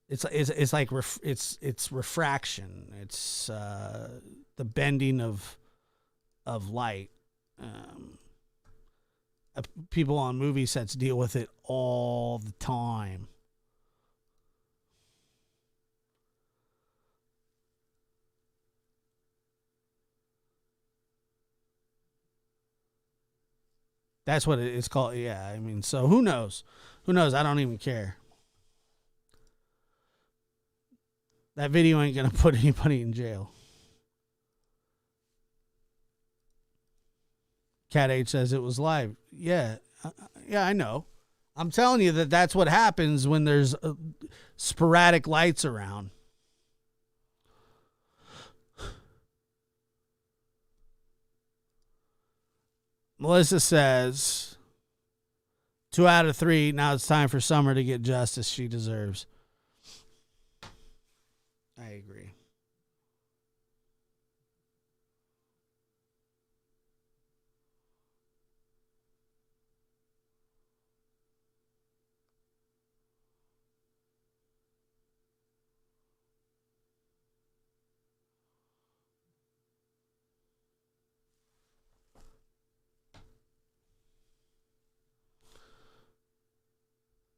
Speaker 1: It's like it's refraction. It's the bending of light. People on movie sets deal with it all the time. That's what it's called. Yeah, I mean, so who knows? Who knows? I don't even care. That video ain't going to put anybody in jail. Cat H says it was live. Yeah, I know. I'm telling you that's what happens when there's sporadic lights around. Melissa says 2 out of 3. Now it's time for Summer to get justice she deserves. I agree.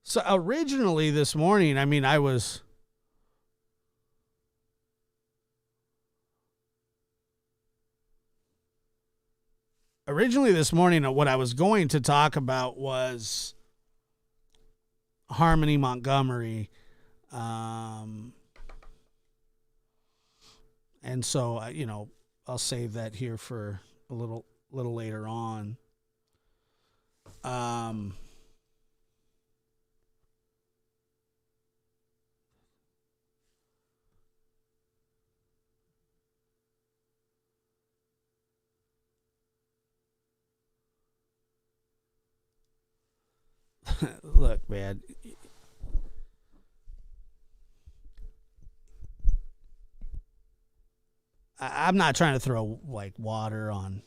Speaker 1: So originally this morning, I mean, Originally this morning, what I was going to talk about was Harmony Montgomery. And so, I'll save that here for a little later on. Look, man. I'm not trying to throw like water on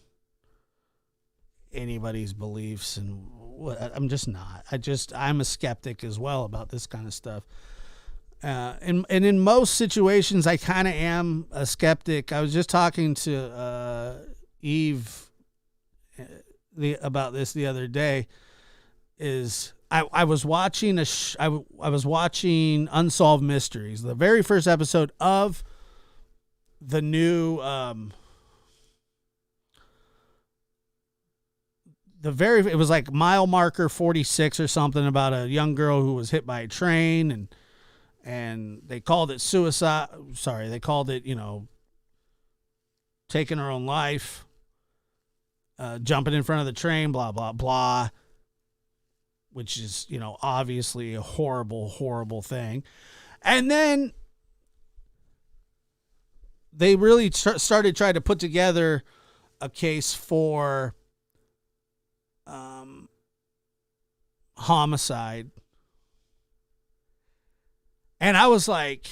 Speaker 1: anybody's beliefs, and I'm just not. I'm a skeptic as well about this kind of stuff. And in most situations, I kind of am a skeptic. I was just talking to Eve about this the other day. I was watching I was watching Unsolved Mysteries, the very first episode of the new it was like mile marker 46 or something, about a young girl who was hit by a train, and they called it suicide. Sorry, they called it, taking her own life, jumping in front of the train, blah, blah, blah, which is, obviously a horrible, horrible thing. And then they really started trying to put together a case for homicide. And I was like,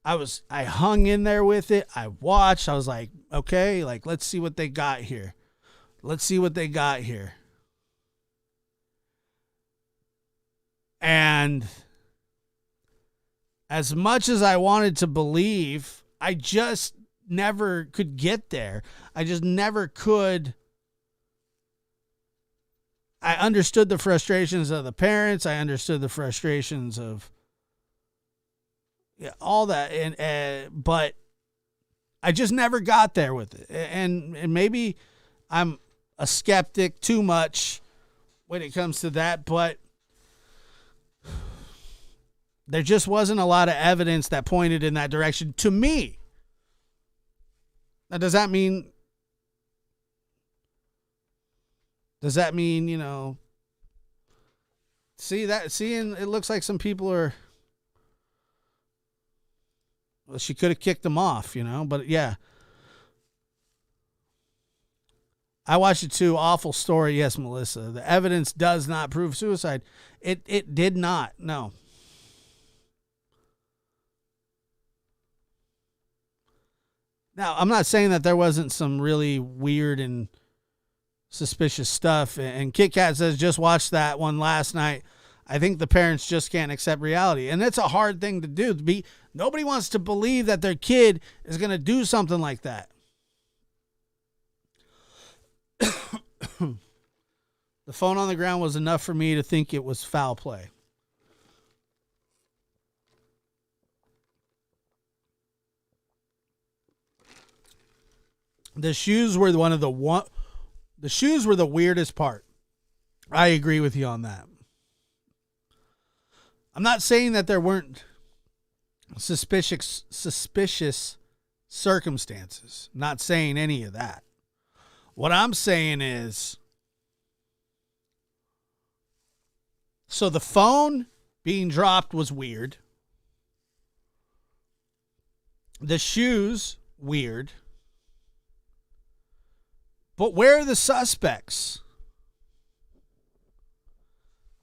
Speaker 1: I hung in there with it. I watched. I was like, okay, like, let's see what they got here. And as much as I wanted to believe, I just never could get there. I just never could I understood the frustrations of the parents. I understood the frustrations of all that, but I just never got there with it. And maybe I'm a skeptic too much when it comes to that, but there just wasn't a lot of evidence that pointed in that direction to me. Now, does that mean, seeing it looks like some people are, well, she could have kicked them off, but yeah. I watched it too. Awful story. Yes, Melissa. The evidence does not prove suicide. It did not. No. Now, I'm not saying that there wasn't some really weird and suspicious stuff. And Kit Kat says, just watched that one last night. I think the parents just can't accept reality. And it's a hard thing to do. Nobody wants to believe that their kid is going to do something like that. The phone on the ground was enough for me to think it was foul play. The shoes were the shoes were the weirdest part. I agree with you on that. I'm not saying that there weren't suspicious circumstances. I'm not saying any of that. What I'm saying is, so the phone being dropped was weird. The shoes, weird. But where are the suspects?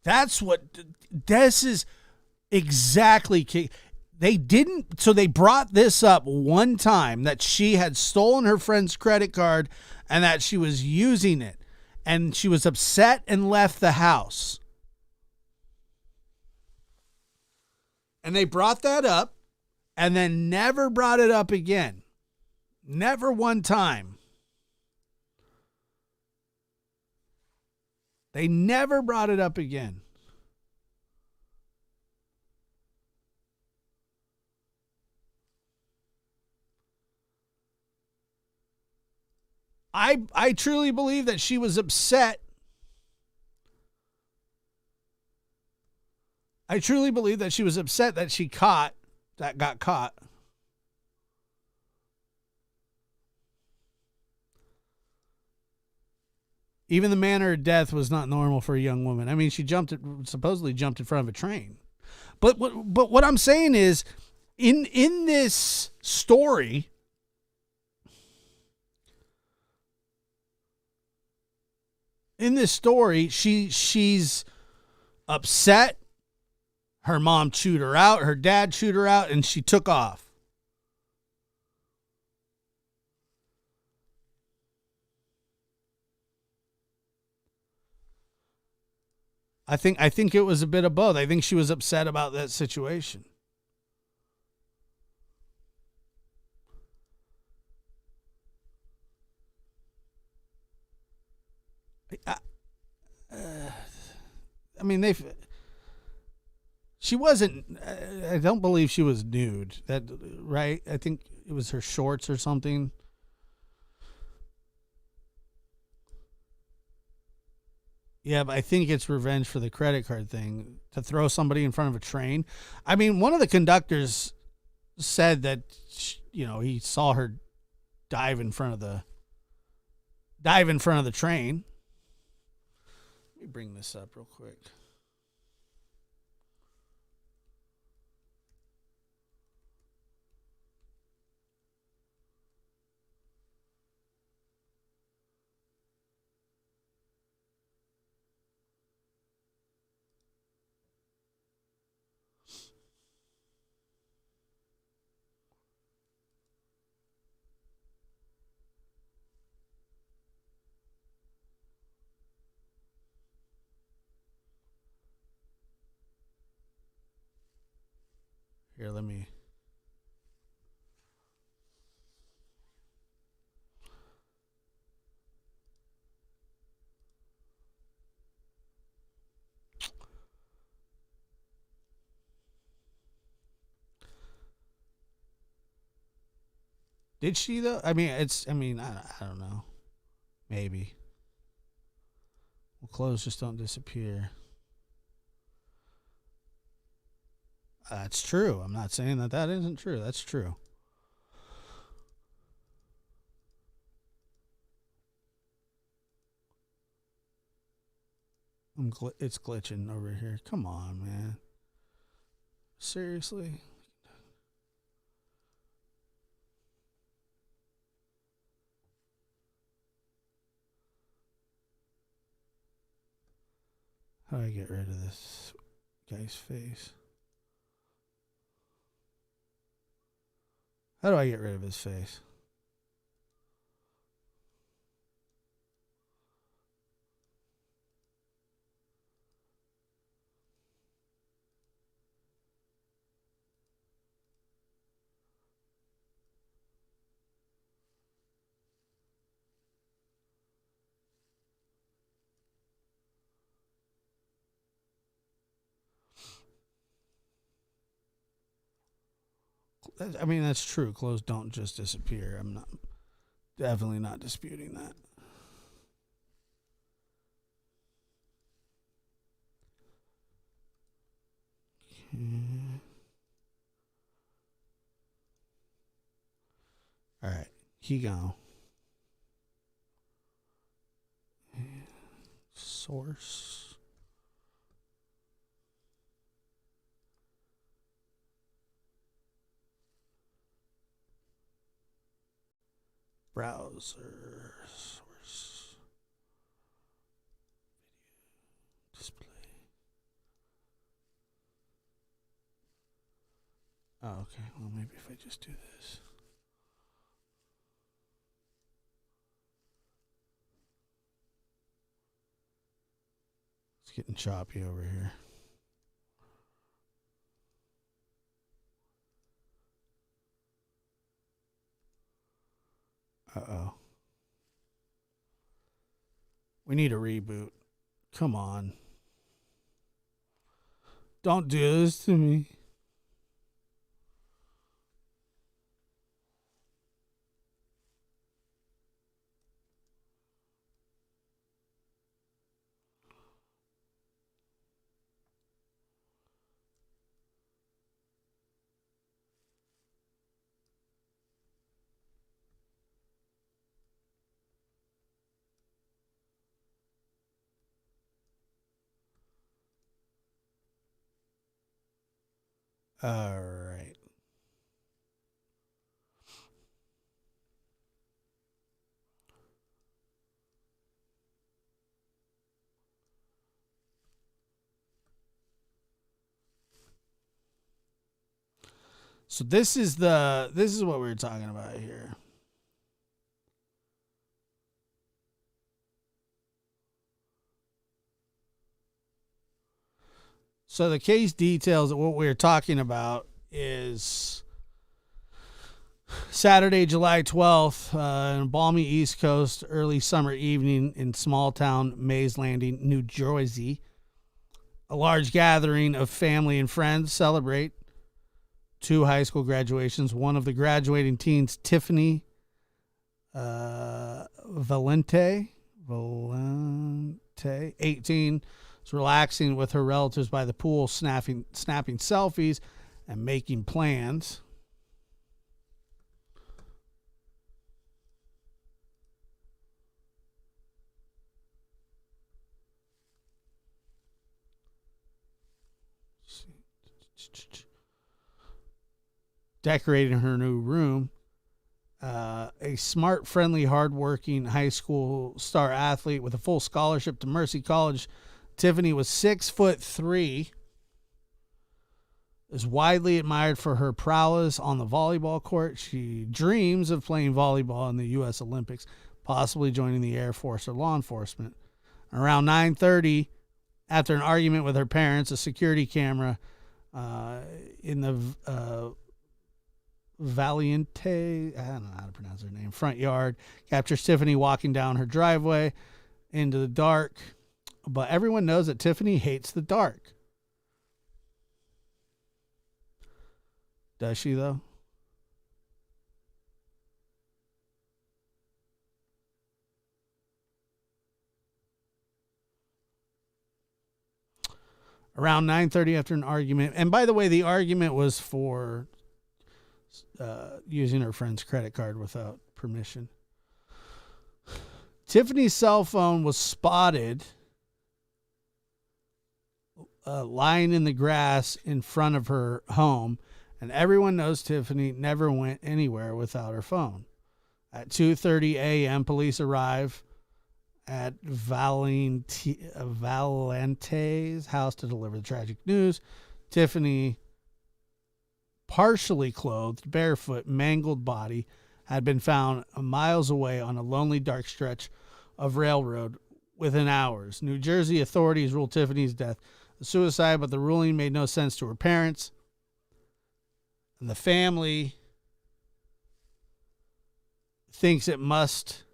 Speaker 1: This is exactly, they didn't, so they brought this up one time that she had stolen her friend's credit card and that she was using it. And she was upset and left the house. And they brought that up and then never brought it up again. Never one time. They never brought it up again. I truly believe that she was upset. I truly believe that she was upset that got caught. Even the manner of death was not normal for a young woman. I mean, she supposedly jumped in front of a train. But what I'm saying is, in this story, she's upset. Her mom chewed her out. Her dad chewed her out, and she took off. I think it was a bit of both. I think she was upset about that situation. I mean, she wasn't, I don't believe she was nude. Right? I think it was her shorts or something. Yeah, but I think it's revenge for the credit card thing, to throw somebody in front of a train. I mean, one of the conductors said that, he saw her dive in front of the train. Let me bring this up real quick. Here, let me. Did she though? I don't know. Maybe. Well, clothes just don't disappear. That's true. I'm not saying that isn't true. That's true. It's glitching over here. Come on, man. Seriously? How do I get rid of this guy's face? How do I get rid of his face? I mean, that's true. Clothes don't just disappear. I'm definitely not disputing that. Okay. All right, he gone. Source. Browser. Source. Display. Oh, okay. Well, maybe if I just do this. It's getting choppy over here. Uh-oh. We need a reboot. Come on. Don't do this to me. All right. So this is what we were talking about here. So the case details of what we're talking about is Saturday, July 12th, in balmy East Coast, early summer evening in small town Mays Landing, New Jersey. A large gathering of family and friends celebrate two high school graduations. One of the graduating teens, Tiffany Valiante, 18, is relaxing with her relatives by the pool, snapping selfies and making plans. Decorating her new room. A smart, friendly, hardworking high school star athlete with a full scholarship to Mercy College, Tiffany was 6'3", is widely admired for her prowess on the volleyball court. She dreams of playing volleyball in the U.S. Olympics, possibly joining the Air Force or law enforcement. Around 9:30, after an argument with her parents, a security camera in the Valiante, I don't know how to pronounce her name, front yard captures Tiffany walking down her driveway into the dark. But everyone knows that Tiffany hates the dark. Does she, though? Around 9:30 after an argument. And by the way, the argument was for using her friend's credit card without permission. Tiffany's cell phone was spotted lying in the grass in front of her home, and everyone knows Tiffany never went anywhere without her phone. At 2:30 a.m., police arrive at Valiante's house to deliver the tragic news. Tiffany, partially clothed, barefoot, mangled body, had been found miles away on a lonely, dark stretch of railroad within hours. New Jersey authorities ruled Tiffany's death a suicide, but the ruling made no sense to her parents. And the family thinks it must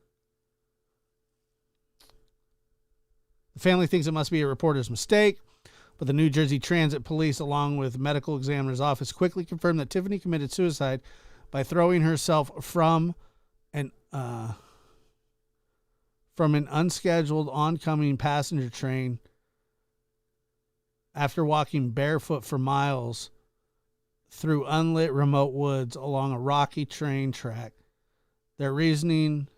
Speaker 1: be a reporter's mistake, but the New Jersey Transit Police, along with medical examiner's office, quickly confirmed that Tiffany committed suicide by throwing herself from an unscheduled oncoming passenger train after walking barefoot for miles through unlit remote woods along a rocky train track. Their reasoning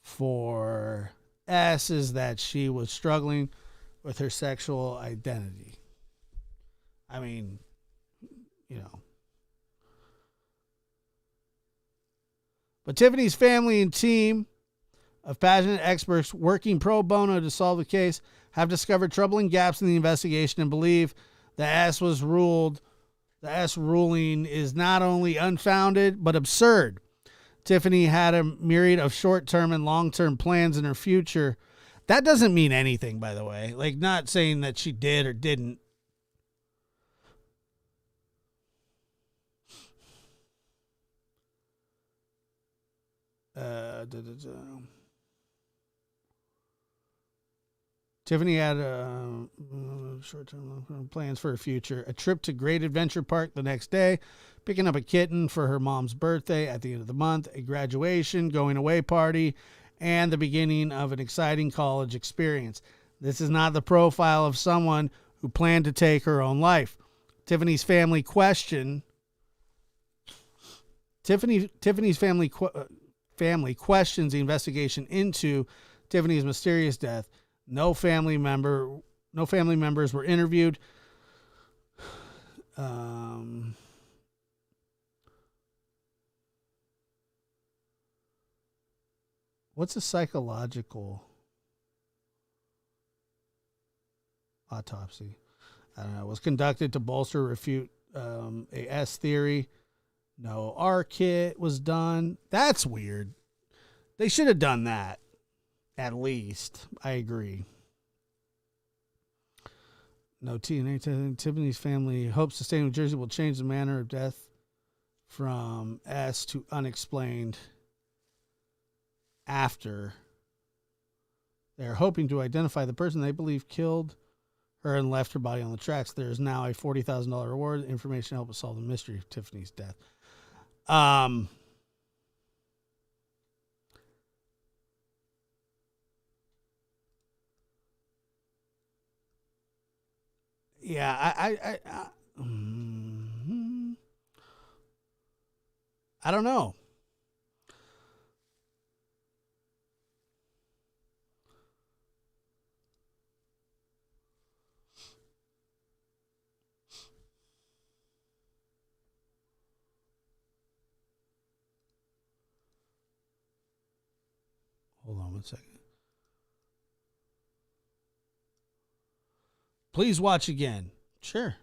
Speaker 1: for S is that she was struggling with her sexual identity. I mean, you know. But Tiffany's family and team of passionate experts working pro bono to solve the case have discovered troubling gaps in the investigation and believe the S ruling is not only unfounded but absurd. Tiffany had a myriad of short-term and long-term plans in her future. That doesn't mean anything, by the way. Like, not saying that she did or didn't. Tiffany had short-term plans for her future. A trip to Great Adventure Park the next day, picking up a kitten for her mom's birthday at the end of the month, a graduation, going away party, and the beginning of an exciting college experience. This is not the profile of someone who planned to take her own life. Tiffany's family questions the investigation into Tiffany's mysterious death. No family members were interviewed. What's a psychological autopsy? I don't know. Was conducted to bolster or refute a S theory. No R kit was done. That's weird. They should have done that. At least. I agree. No TNA. Tiffany's family hopes the state of New Jersey will change the manner of death from S to unexplained after. They're hoping to identify the person they believe killed her and left her body on the tracks. There is now a $40,000 reward. Information to help us solve the mystery of Tiffany's death. Yeah, I don't know. Hold on one second. Please watch again. Sure.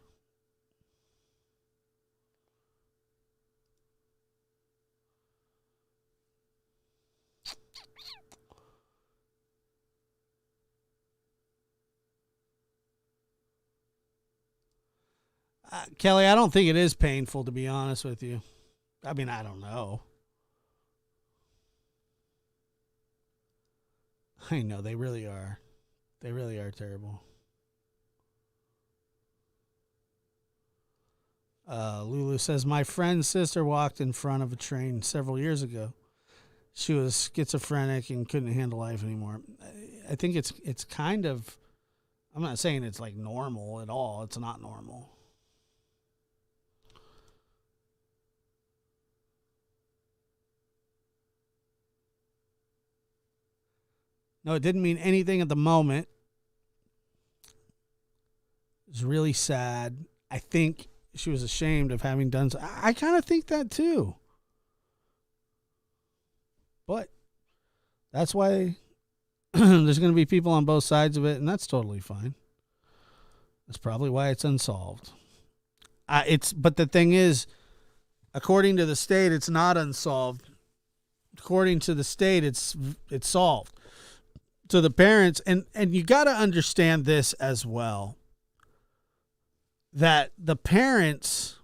Speaker 1: Kelly, I don't think it is painful, to be honest with you. I mean, I don't know. I know, they really are. They really are terrible. Lulu says, my friend's sister walked in front of a train several years ago. She was schizophrenic and couldn't handle life anymore. I think it's kind of I'm not saying it's like normal at all. It's not normal. No, it didn't mean anything at the moment. It was really sad. I think she was ashamed of having done so. I kind of think that too. But that's why there's going to be people on both sides of it, and that's totally fine. That's probably why it's unsolved. But the thing is, according to the state, it's not unsolved. According to the state, it's solved. To the parents, and you got to understand this as well, that the parents,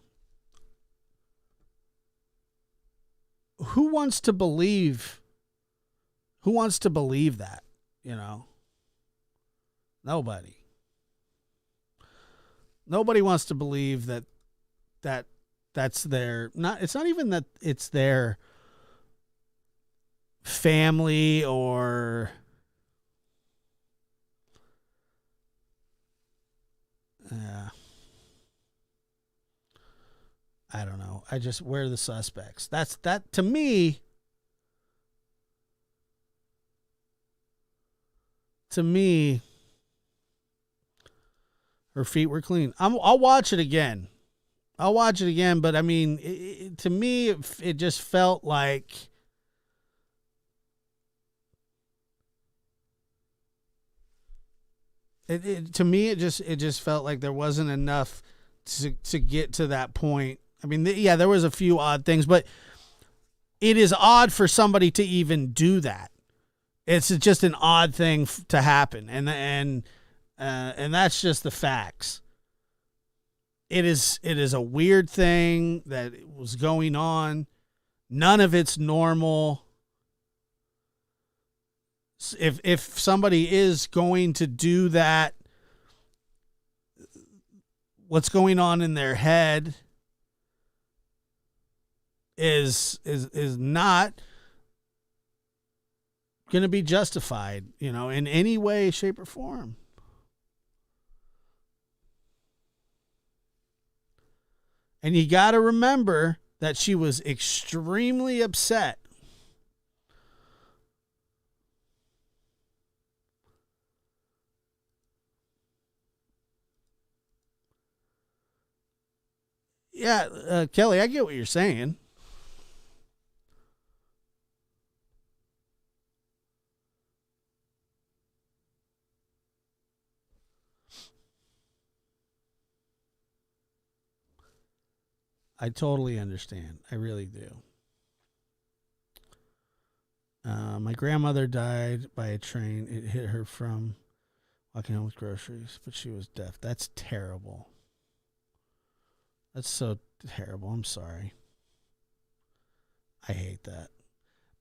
Speaker 1: who wants to believe that, you know? Nobody wants to believe that's their, it's not even that it's their family or I don't know. We're the suspects. That to me. To me, her feet were clean. I'll watch it again. But I mean, to me, it just felt like to me, it just felt like there wasn't enough to get to that point. I mean, there was a few odd things, but it is odd for somebody to even do that. It's just an odd thing to happen, and that's just the facts. It is a weird thing that was going on. None of it's normal. If somebody is going to do that, what's going on in their head is not going to be justified, you know, in any way, shape, or form. And you got to remember that she was extremely upset. Yeah, Kelly, I get what you're saying. I totally understand. I really do. My grandmother died by a train. It hit her from walking home with groceries, but she was deaf. That's terrible. That's so terrible. I'm sorry. I hate that.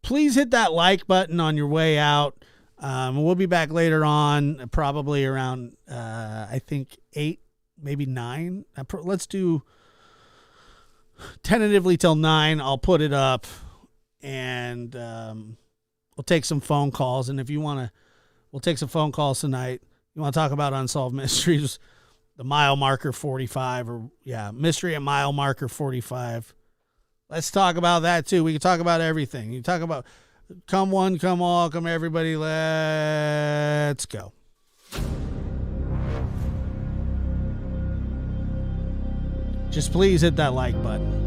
Speaker 1: Please hit that like button on your way out. We'll be back later on, probably around, I think, 8, maybe 9. Let's do tentatively till 9. I'll put it up, and we'll take some phone calls. And if you want to, we'll take some phone calls tonight. You want to talk about unsolved mysteries, the mile marker 45, mystery at mile marker 45. Let's talk about that too. We can talk about everything. You talk about come one, come all, come everybody. Let's go. Just please hit that like button.